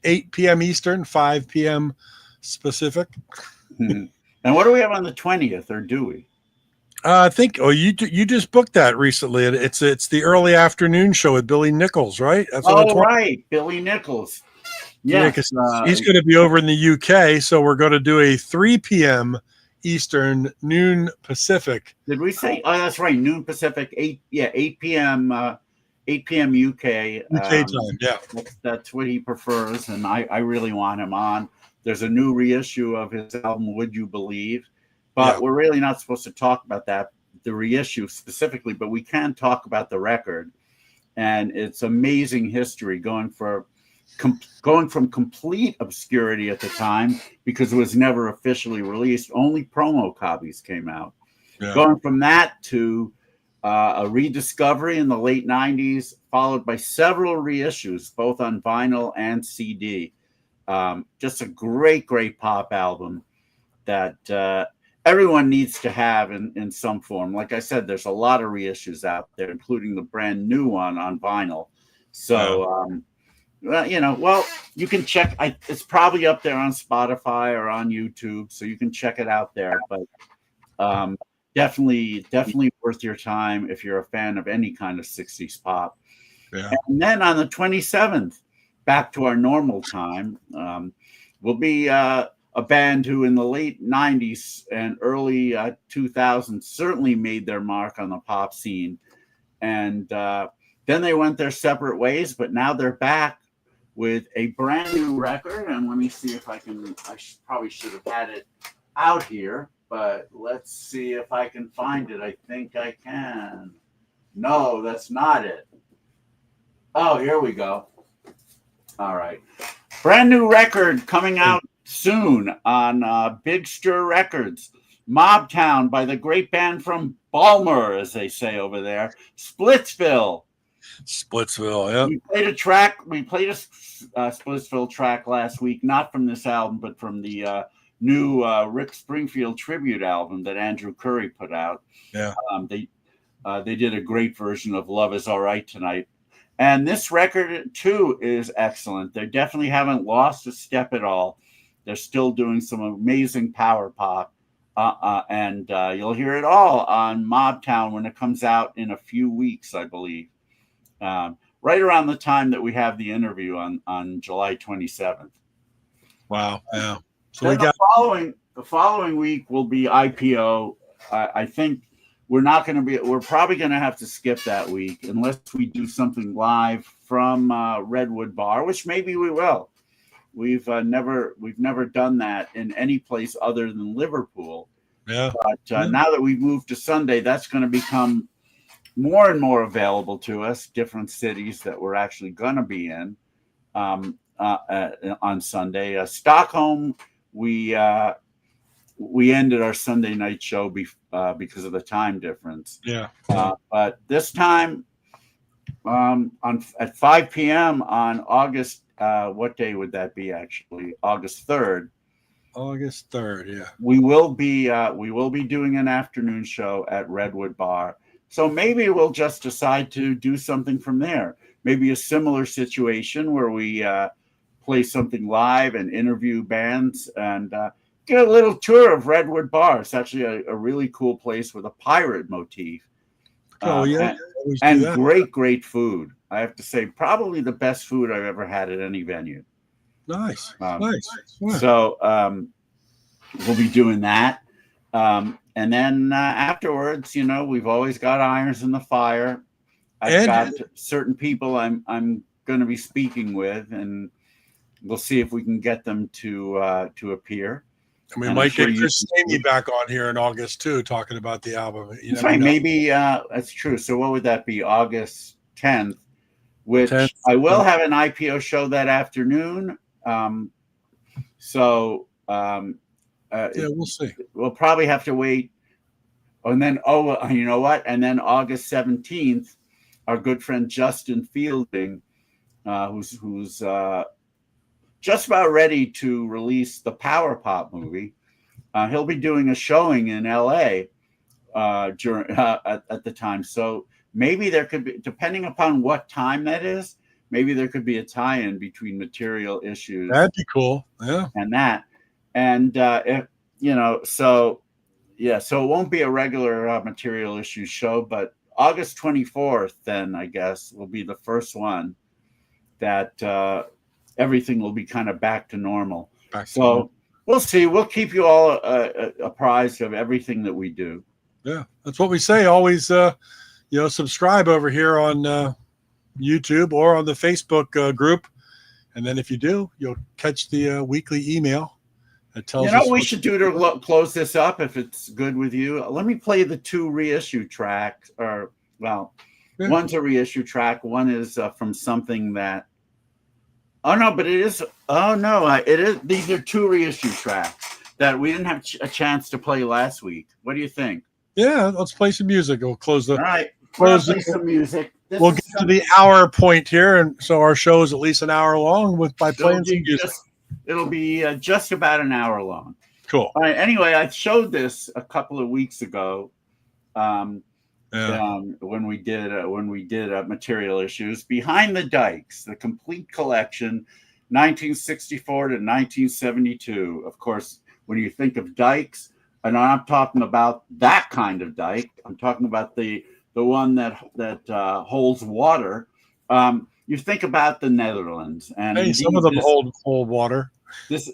8 p.m. Eastern, 5 p.m. Pacific. And what do we have on the 20th, or do we? I think. Oh, you just booked that recently. It's the early afternoon show with Billy Nichols, right? That's right, Billy Nichols. Yeah, because he's going to be over in the UK, so we're going to do a 3 p.m. Eastern, noon Pacific. Did we say? Oh, that's right, noon Pacific. 8 p.m. 8 p.m. UK. UK time. Yeah, that's what he prefers, and I really want him on. There's a new reissue of his album, Would You Believe? But we're really not supposed to talk about the reissue specifically, but we can talk about the record. And it's amazing history going from complete obscurity at the time, because it was never officially released. Only promo copies came out. Yeah. Going from that to a rediscovery in the late 90s, followed by several reissues, both on vinyl and CD. Just a great pop album that everyone needs to have in some form. Like I said, there's a lot of reissues out there, including the brand new one on vinyl. So, you can check. It's probably up there on Spotify or on YouTube, so you can check it out there. But definitely worth your time if you're a fan of any kind of 60s pop. Yeah. And then on the 27th, back to our normal time, will be a band who in the late 90s and early 2000s certainly made their mark on the pop scene. And then they went their separate ways, but now they're back with a brand new record. And let me see if I probably should have had it out here. but let's see if I can find it. I think I can. No, that's not it. Oh, here we go. All right. Brand new record coming out soon on Big Stir Records. Mobtown by the great band from Balmer, as they say over there. Splitsville. Splitsville, We played a track. We played a Splitsville track last week, not from this album, but from the new Rick Springfield tribute album that Andrew Curry put out. Yeah. They did a great version of Love Is All Right Tonight. And this record, too, is excellent. They definitely haven't lost a step at all. They're still doing some amazing power pop. And you'll hear it all on Mobtown when it comes out in a few weeks, I believe. Right around the time that we have the interview on July 27th. Wow. Yeah. So then the following week will be IPO. I think we're probably going to have to skip that week unless we do something live from Redwood Bar, which maybe we will. We've never done that in any place other than Liverpool. Yeah. But now that we've moved to Sunday, that's going to become more and more available to us. Different cities that we're actually going to be in on Sunday. Stockholm, we ended our Sunday night show because of the time difference. Yeah. But this time, at 5 p.m. on August. What day would that be? Actually, August 3rd. August 3rd. Yeah. We will be doing an afternoon show at Redwood Bar. So maybe we'll just decide to do something from there. Maybe a similar situation where we play something live and interview bands and get a little tour of Redwood Bar. It's actually a really cool place with a pirate motif. Oh yeah. And great food. I have to say, probably the best food I've ever had at any venue. Nice. Nice. Yeah. So we'll be doing that. And then afterwards, we've always got irons in the fire. I've got certain people I'm going to be speaking with, and we'll see if we can get them to appear. And we might get Chris Stamey back on here in August too, talking about the album. That's right. Maybe that's true. So what would that be? August 10th, which 10th. I will have an IPO show that afternoon. We'll see. We'll probably have to wait. And then, you know what? And then August 17th, our good friend Justin Fielding, who's just about ready to release the Power Pop movie. He'll be doing a showing in LA during at the time. So maybe there could be, depending upon what time that is, maybe there could be a tie-in between Material Issues. That'd be cool. Yeah. And that. And, so it won't be a regular Material Issues show, but August 24th, then I guess, will be the first one that everything will be kind of back to normal. We'll see. We'll keep you all apprised of everything that we do. Yeah, that's what we say. Always, subscribe over here on YouTube or on the Facebook group. And then if you do, you'll catch the weekly email that tells us. What we should do to close this up, if it's good with you. Let me play the two reissue tracks. One's a reissue track. One is from something that. It is. These are two reissue tracks that we didn't have a chance to play last week. What do you think? Yeah, let's play some music. We'll close the. All right, we'll play some music. We'll get to the hour point here, and so our show is at least an hour long by playing some music. It'll be just about an hour long. Cool. All right. Anyway, I showed this a couple of weeks ago. When we did Material Issues, Behind the Dikes, the complete collection, 1964 to 1972. Of course, when you think of dikes, and I'm not talking about that kind of dike, I'm talking about the one that holds water. You think about the Netherlands, and some of them hold water. This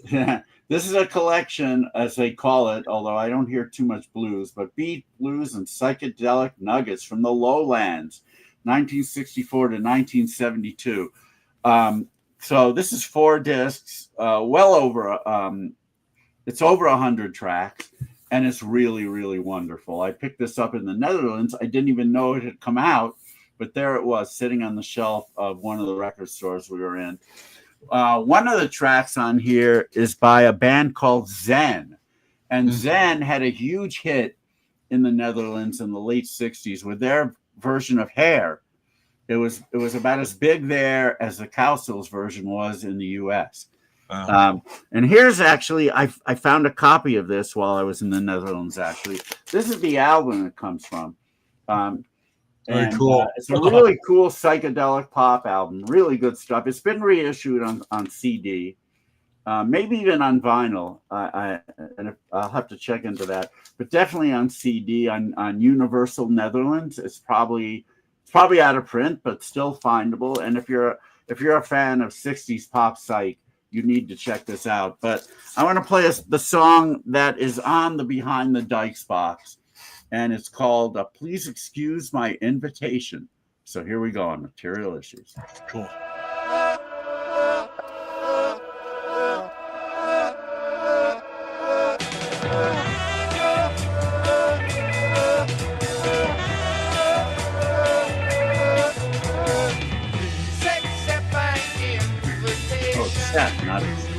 is a collection, as they call it, although I don't hear too much blues, but beat, blues, and psychedelic nuggets from the lowlands, 1964 to 1972. So this is 4 discs, it's over 100 tracks. and it's really, really wonderful. I picked this up in the Netherlands. I didn't even know it had come out, but there it was sitting on the shelf of one of the record stores we were in. One of the tracks on here is by a band called Zen, and Zen had a huge hit in the Netherlands in the late 60s with their version of Hair. It was about as big there as the Cowsills version was in the US. Wow. And here's actually, I found a copy of this while I was in the Netherlands, actually. This is the album it comes from. Very cool. It's a really cool psychedelic pop album. Really good stuff. It's been reissued on CD, maybe even on vinyl. I'll have to check into that. But definitely on CD on Universal Netherlands. It's probably out of print, but still findable. And if you're a fan of 60s pop psych, you need to check this out. But I want to play the song that is on the Behind the Dykes box, and it's called Please Excuse My Invitation. So here we go on Material Issues. Cool. Not extreme.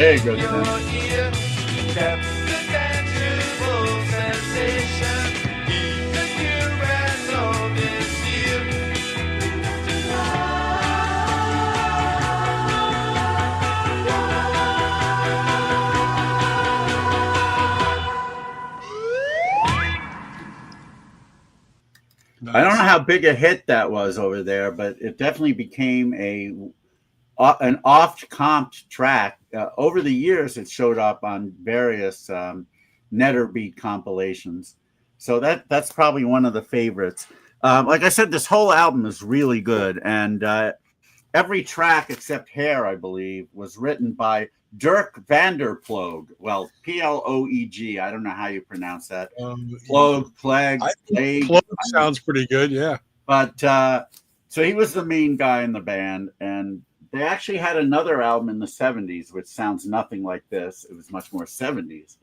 There you go, man. Nice. I don't know how big a hit that was over there, but it definitely became an oft-comped track. Over the years, it showed up on various Netter Beat compilations. So that's probably one of the favorites. Like I said, this whole album is really good. And every track except Hair, I believe, was written by Dirk Vanderploeg. Well, Ploeg. I don't know how you pronounce that. Ploeg, Plague. Ploeg sounds pretty good, yeah. But so he was the main guy in the band, and they actually had another album in the 70s, which sounds nothing like this. It was much more 70s,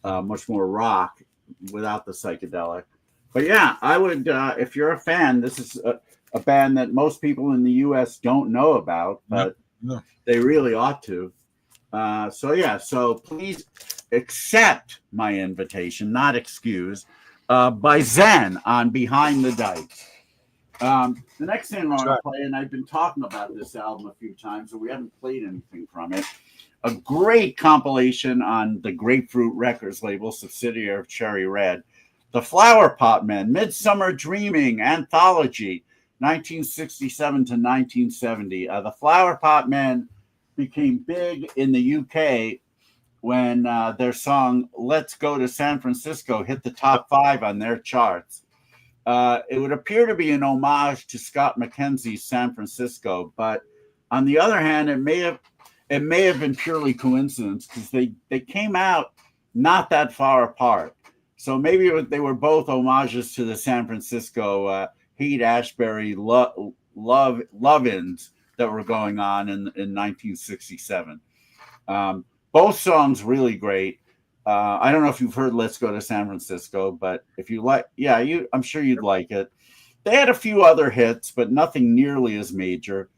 much more rock without the psychedelic. But yeah, I would, if you're a fan, this is a band that most people in the U.S. don't know about, but they really ought to. So please accept my invitation, not excuse, by Zen on Behind the Dykes. The next thing I want to play, and I've been talking about this album a few times, so we haven't played anything from it. A great compilation on the Grapefruit Records label, subsidiary of Cherry Red. The Flower Pot Men, Midsummer Dreaming Anthology, 1967 to 1970. The Flower Pot Men became big in the UK when their song Let's Go to San Francisco hit the top 5 on their charts. It would appear to be an homage to Scott McKenzie's San Francisco, but on the other hand, it may have been purely coincidence, because they came out not that far apart. So maybe they were both homages to the San Francisco Haight-Ashbury love-ins that were going on in 1967. Both songs really great. I don't know if you've heard "Let's Go to San Francisco," but if you like, I'm sure you'd like it. They had a few other hits, but nothing nearly as major.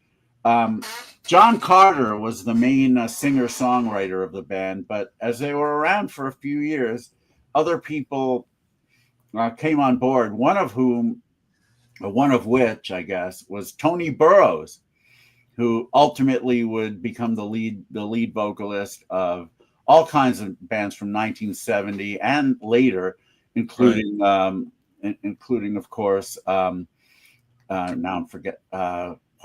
John Carter was the main singer-songwriter of the band, but as they were around for a few years, other people came on board. One of which, I guess, was Tony Burrows, who ultimately would become the lead vocalist of all kinds of bands from 1970 and later, including, of course, now I'm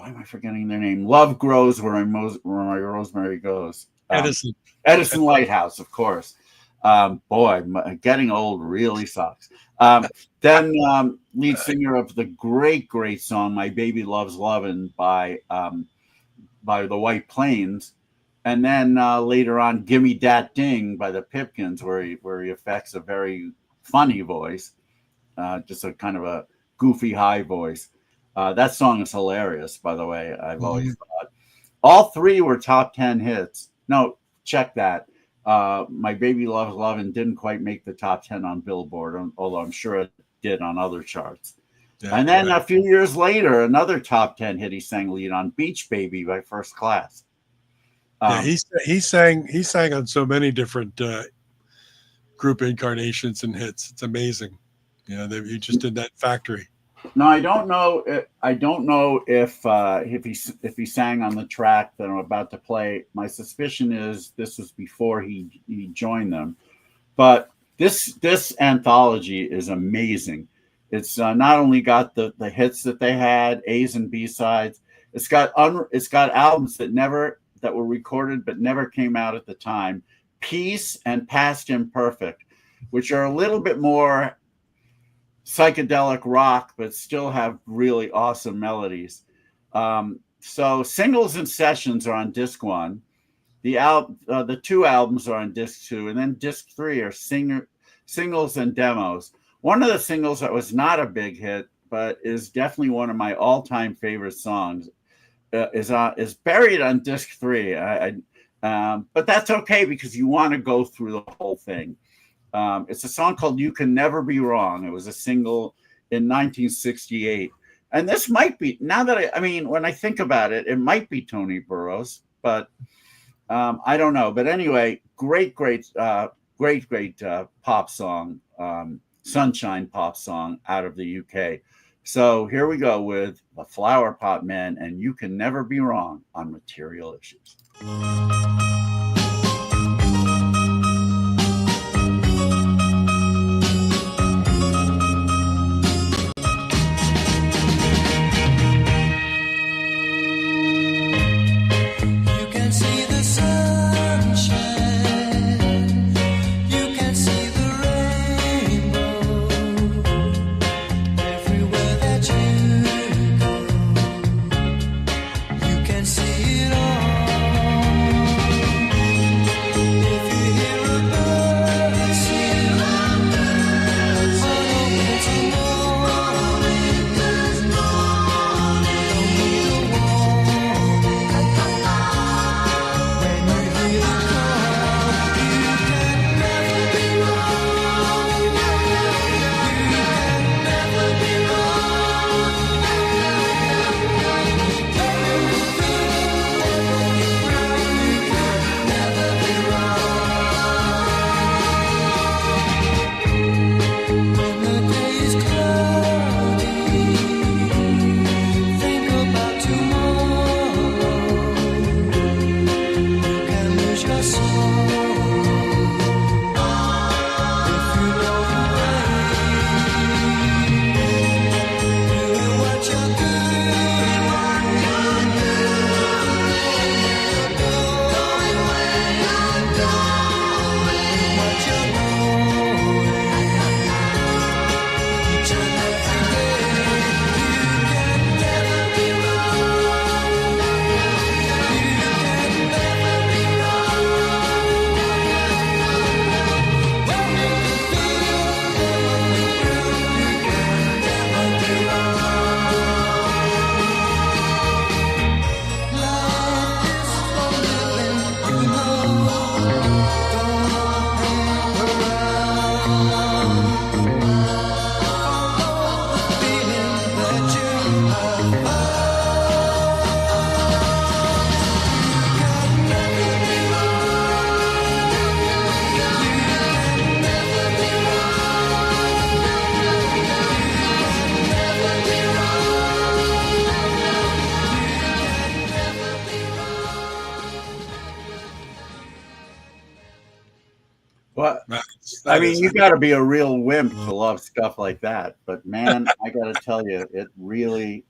why am I forgetting their name? Love Grows Where My Rosemary Goes. Edison Lighthouse, of course. Boy, getting old really sucks. Then lead singer of the great song "My Baby Loves Lovin'" by the White Plains, and then later on "Gimme Dat Ding" by the Pipkins, where he affects a very funny voice, just a kind of a goofy high voice. That song is hilarious, by the way. I've always thought all three were top 10 hits. No, check that. "My Baby Loves Lovin' didn't quite make the top 10 on Billboard, although I'm sure it did on other charts. Yeah, and then a few years later, another top 10 hit he sang lead on, "Beach Baby" by First Class. He sang on so many different group incarnations and hits. It's amazing. He just did that Factory. No, I don't know. If he sang on the track that I'm about to play. My suspicion is this was before he joined them. But this anthology is amazing. It's not only got the hits that they had, A's and B sides. It's got albums that were recorded but never came out at the time. Peace and Past Imperfect, which are a little bit more psychedelic rock, but still have really awesome melodies. So singles and sessions are on disc 1. The two albums are on disc 2, and then disc 3 are singles and demos. One of the singles that was not a big hit, but is definitely one of my all-time favorite songs, is buried on disc 3. But that's okay because you want to go through the whole thing. It's a song called "You Can Never Be Wrong." It was a single in 1968. And this might be, now that when I think about it, it might be Tony Burrows, but I don't know. But anyway, great pop song, sunshine pop song out of the UK. So here we go with the Flower Pot Men and "You Can Never Be Wrong" on Material Issues. See it all. But That I mean, is- you got to be a real wimp to love stuff like that. But man, I got to tell you, it really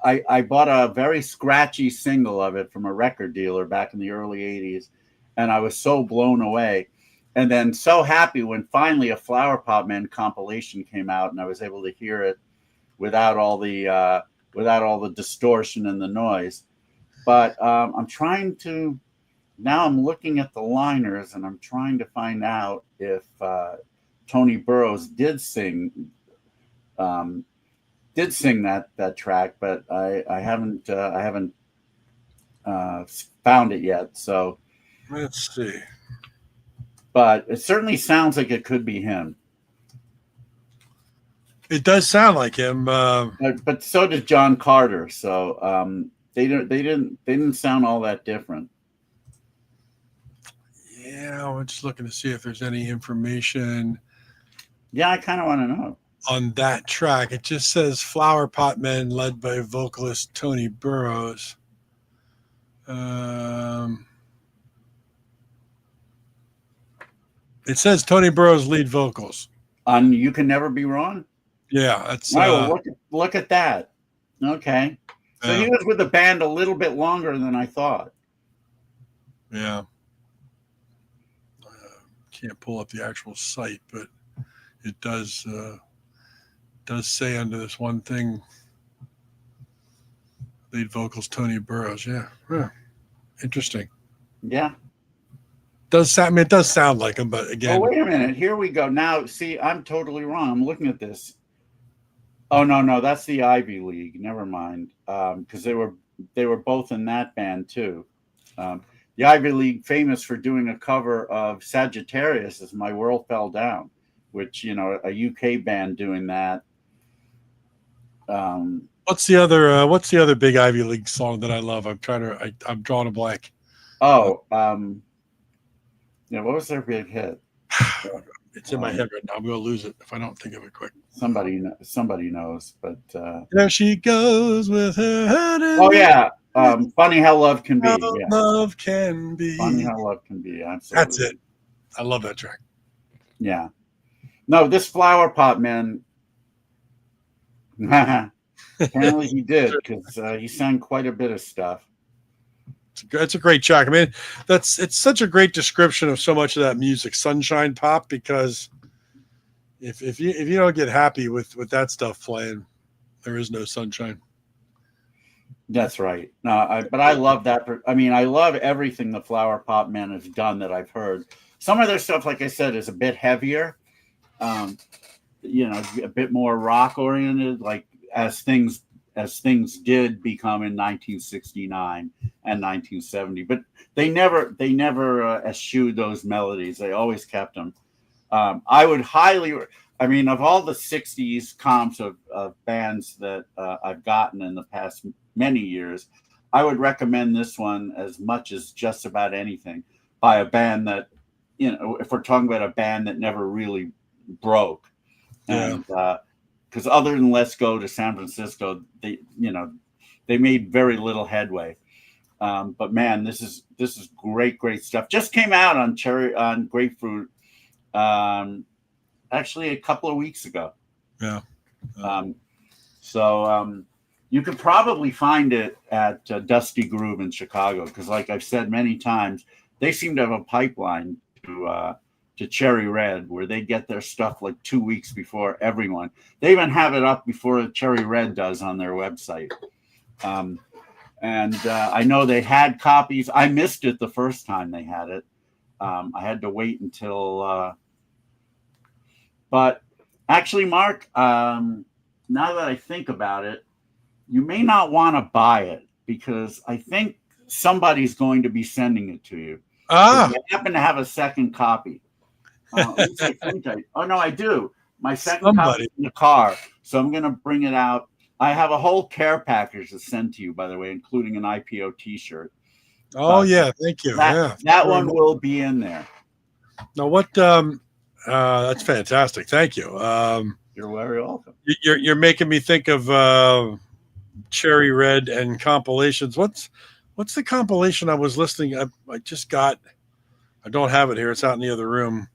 I bought a very scratchy single of it from a record dealer back in the early 80s, and I was so blown away. And then so happy when finally a Flower Pot Man compilation came out, and I was able to hear it without all the distortion and the noise. But I'm trying to now. I'm looking at the liners, and I'm trying to find out if Tony Burrows did sing that track, but I haven't found it yet. So let's see. but it certainly sounds like it could be him. It does sound like him. But so did John Carter. So they didn't sound all that different. Yeah, I'm just looking to see if there's any information Yeah, I kind of want to know. on that track. It just says Flower Pot Men led by vocalist Tony Burrows. It says Tony Burrows lead vocals. On You Can Never Be Wrong. Yeah, that's Wow, look at that. Okay, so he yeah. was with the band a little bit longer than I thought. Yeah. Can't pull up the actual site, but it does say under this one thing, lead vocals Tony Burrows. Yeah. Huh. Interesting. Yeah. It does sound like him, but again. Oh, wait a minute. Here we go. Now, see, I'm totally wrong. I'm looking at this. Oh no, that's the Ivy League. Never mind. Because they were both in that band too. The Ivy League, famous for doing a cover of Sagittarius as My World Fell Down, which, a UK band doing that. What's the other big Ivy League song that I love? I'm drawing a blank. Oh, what was their big hit? It's in my head right now. I'm going to lose it if I don't think of it quick. Somebody knows, but There she goes with her head in oh yeah, Funny How Love Can Be. how Yeah. love can be. Funny How Love Can Be. Absolutely. That's it. I love that track. Yeah. No, this Flower Pot Man. Apparently he did, because he sang quite a bit of stuff. It's a great track. I mean, it's such a great description of so much of that music, sunshine pop. Because if you don't get happy with that stuff playing, there is no sunshine. That's right. No, but I love that. I mean, I love everything the Flower Pot Man has done that I've heard. Some of their stuff, like I said, is a bit heavier. A bit more rock oriented, like as things did become in 1969 and 1970, but they never eschewed those melodies. They always kept them. I would of all the 60s comps of bands that I've gotten in the past many years, I would recommend this one as much as just about anything by a band that, if we're talking about a band that never really broke. Yeah. And because other than Let's Go to San Francisco, they made very little headway. But man, this is great stuff. Just came out on Grapefruit, actually a couple of weeks ago. Yeah. So you could probably find it at Dusty Groove in Chicago, because, like I've said many times, they seem to have a pipeline to Cherry Red, where they get their stuff like 2 weeks before everyone. They even have it up before Cherry Red does on their website. And I know they had copies. I missed it the first time they had it. I had to wait until. But actually, Mark, now that I think about it, you may not want to buy it, because I think somebody's going to be sending it to you. I happen to have a second copy. Oh no, I do. My second copy in the car, so I'm going to bring it out. I have a whole care package to send to you, by the way, including an IPO T-shirt. Oh yeah, thank you. That one will be in there. Now what? That's fantastic. Thank you. You're very welcome. You're making me think of Cherry Red and compilations. What's the compilation I was listening? I just got I don't have it here. It's out in the other room.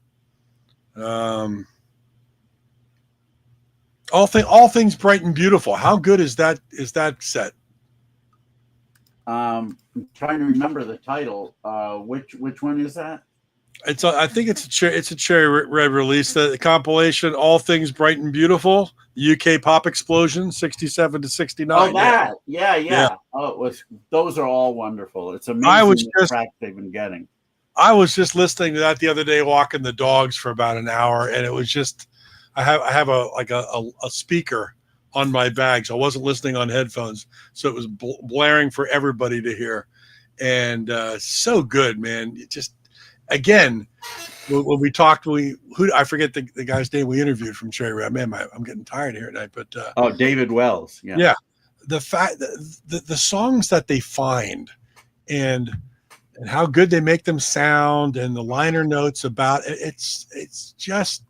All things bright and beautiful. How good is that set? I'm trying to remember the title. Which one is that? I think it's a Cherry Red release. The compilation, All Things Bright and Beautiful, UK Pop Explosion, 67 to 69. Oh, that. Yeah. Oh, those are all wonderful. It's amazing the track they've been getting. I was just listening to that the other day, walking the dogs for about an hour, and it was just, I have a speaker on my bag, so I wasn't listening on headphones, so it was blaring for everybody to hear, and so good, man. It just, again, when we talked, I forget the guy's name we interviewed from Cherry Red. Man, I'm getting tired here tonight, but David Wells. Yeah. The fact that the songs that they find and how good they make them sound, and the liner notes about it, it's just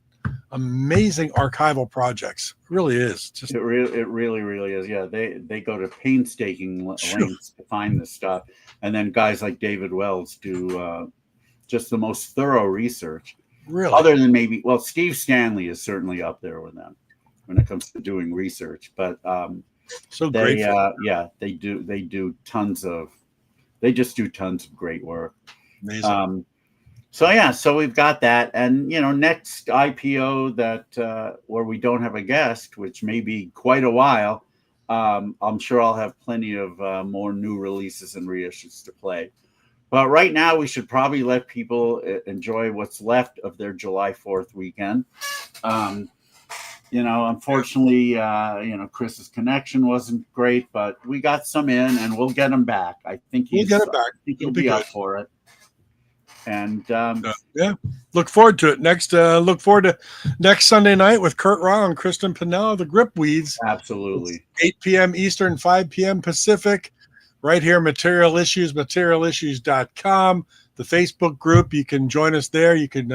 amazing archival projects. It really is. It really is. Yeah, they go to painstaking lengths to find this stuff, and then guys like David Wells do just the most thorough research. Really, other than maybe, well, Steve Stanley is certainly up there with them when it comes to doing research. But so great. They just do tons of great work. Amazing. So we've got that, and next IPO that where we don't have a guest, which may be quite a while. I'm sure I'll have plenty of more new releases and reissues to play. But right now, we should probably let people enjoy what's left of their July 4th weekend. Unfortunately, Chris's connection wasn't great, but we got some in, and we'll get him back. I think we'll get it back. I think he'll be up for it. And look forward to it. Look forward to next Sunday night with Kurt Rao and Kristen Pinnell, the Gripweeds. Absolutely. It's 8 p.m. Eastern, 5 p.m. Pacific. Right here, Material Issues, materialissues.com. The Facebook group, you can join us there. You can,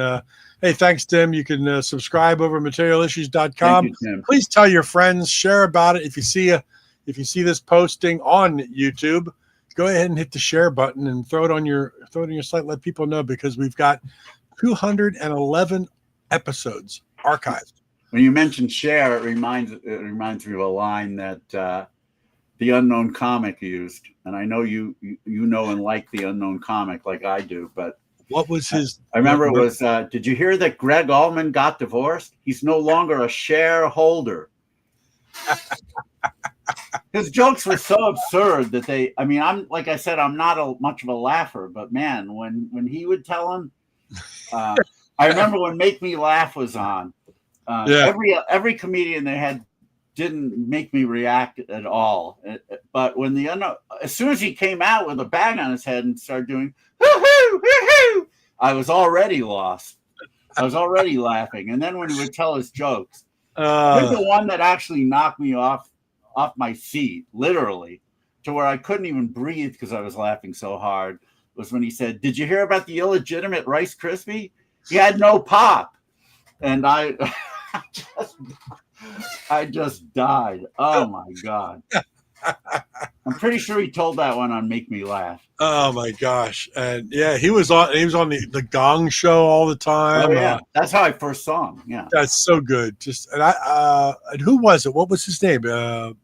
hey, thanks, Tim. You can subscribe over materialissues.com. Thank you, Tim. Please tell your friends, share about it. If you see this posting on YouTube, go ahead and hit the share button and throw it on your site. Let people know, because we've got 211 episodes archived. When you mentioned share, it reminds me of a line that the Unknown Comic used, and I know you know and like the Unknown Comic like I do, but what was his? I remember it was. Did you hear that Greg Allman got divorced? He's no longer a shareholder. His jokes were so absurd that I'm like I said, I'm not much of a laugher, but man, when he would tell them, I remember when Make Me Laugh was on. Every comedian they had didn't make me react at all. But when as soon as he came out with a bag on his head and started doing hoo-hoo, hoo-hoo, I was already lost. I was already laughing. And then when he would tell his jokes, I think the one that actually knocked me off my seat, literally, to where I couldn't even breathe because I was laughing so hard, was when he said, "Did you hear about the illegitimate Rice Krispie? He had no pop." And I just died. Oh my God. I'm pretty sure he told that one on Make Me Laugh. Oh my gosh. And yeah, he was on the Gong Show all the time. Oh yeah. That's how I first saw him. Yeah. That's so good. And who was it? What was his name?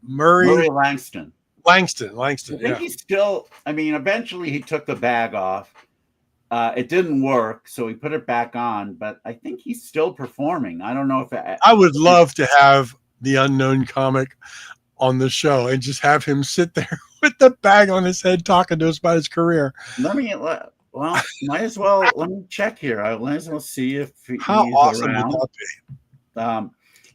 Murray Langston. Langston. I think he's still, eventually he took the bag off. It didn't work, so he put it back on, but I think he's still performing. I don't know if I would love to have the Unknown Comic on the show and just have him sit there with the bag on his head talking to us about his career. Might as well let me check here. I might as well see if he's awesome around. Would that be?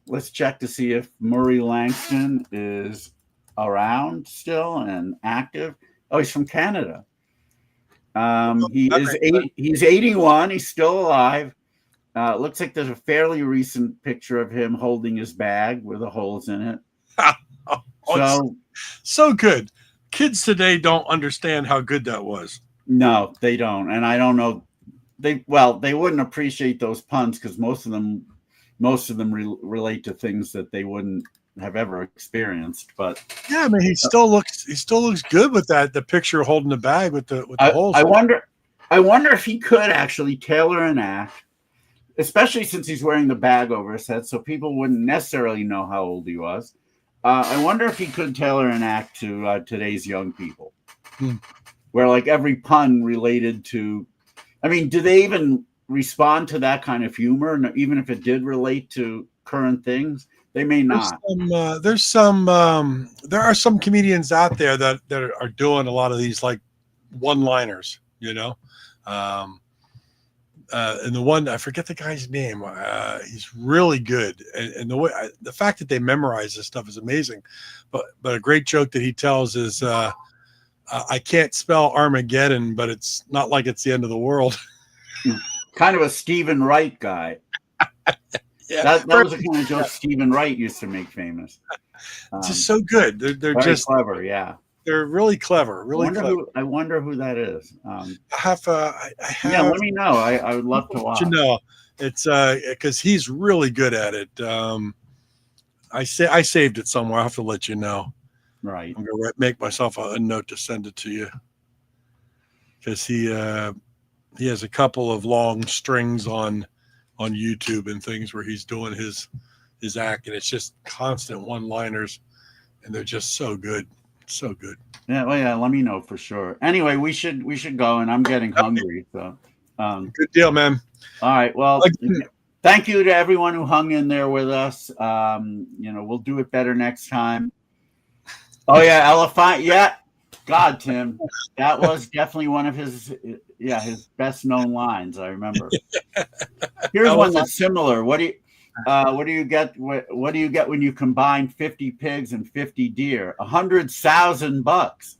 Let's check to see if Murray Langston is around still and active. Oh, he's from Canada. He's 81. He's still alive. Looks like there's a fairly recent picture of him holding his bag with the holes in it. So good. Kids today don't understand how good that was. No, they don't. And I don't know. They wouldn't appreciate those puns because most of them relate to things that they wouldn't have ever experienced. But yeah, he still looks good with that. The picture holding the bag with the holes. I wonder I wonder if he could actually tailor an act, especially since he's wearing the bag over his head, so people wouldn't necessarily know how old he was. I wonder if he could tailor an act to today's young people, where like every pun related to, I mean, do they even respond to that kind of humor? And even if it did relate to current things, they may not. There are some comedians out there that are doing a lot of these like one-liners, you know. And the one, I forget the guy's name. He's really good, and the fact that they memorize this stuff is amazing. But a great joke that he tells is, "I can't spell Armageddon, but it's not like it's the end of the world." Kind of a Stephen Wright guy. Yeah, that was the kind of joke Stephen Wright used to make famous. Just so good. They're just clever. Yeah. They're really clever. Really clever. I wonder who that is. I have. Yeah, let me know. I would love to watch. You know, it's because he's really good at it. I saved it somewhere. I'll have to let you know. Right. I'm gonna make myself a note to send it to you, because he has a couple of long strings on YouTube and things where he's doing his act, and it's just constant one-liners, and they're just so good. So good. Yeah, well, yeah. Let me know for sure. Anyway, we should go, and I'm getting hungry. So, good deal, man. All right. Well, thank you to everyone who hung in there with us. We'll do it better next time. Oh yeah, Elephant. Yeah, God, Tim, that was definitely one of his best known lines. I remember. Here's one that's similar. What do you get? What do you get when you combine 50 pigs and 50 deer? $100,000.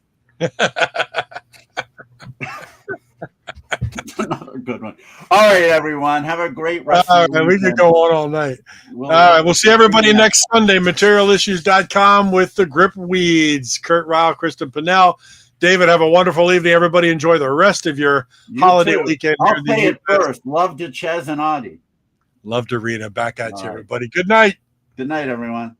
Another good one. All right, everyone. Have a great rest of the weekend. We could go on all night. All right. We'll see everybody next Sunday. Materialissues.com with the Grip Weeds. Kurt Rao, Kristen Pinnell. David, have a wonderful evening. Everybody enjoy the rest of your holiday weekend. I'll pay it first. Love to Ches and Audie. Love to read it. Back at you, everybody. Good night. Good night, everyone.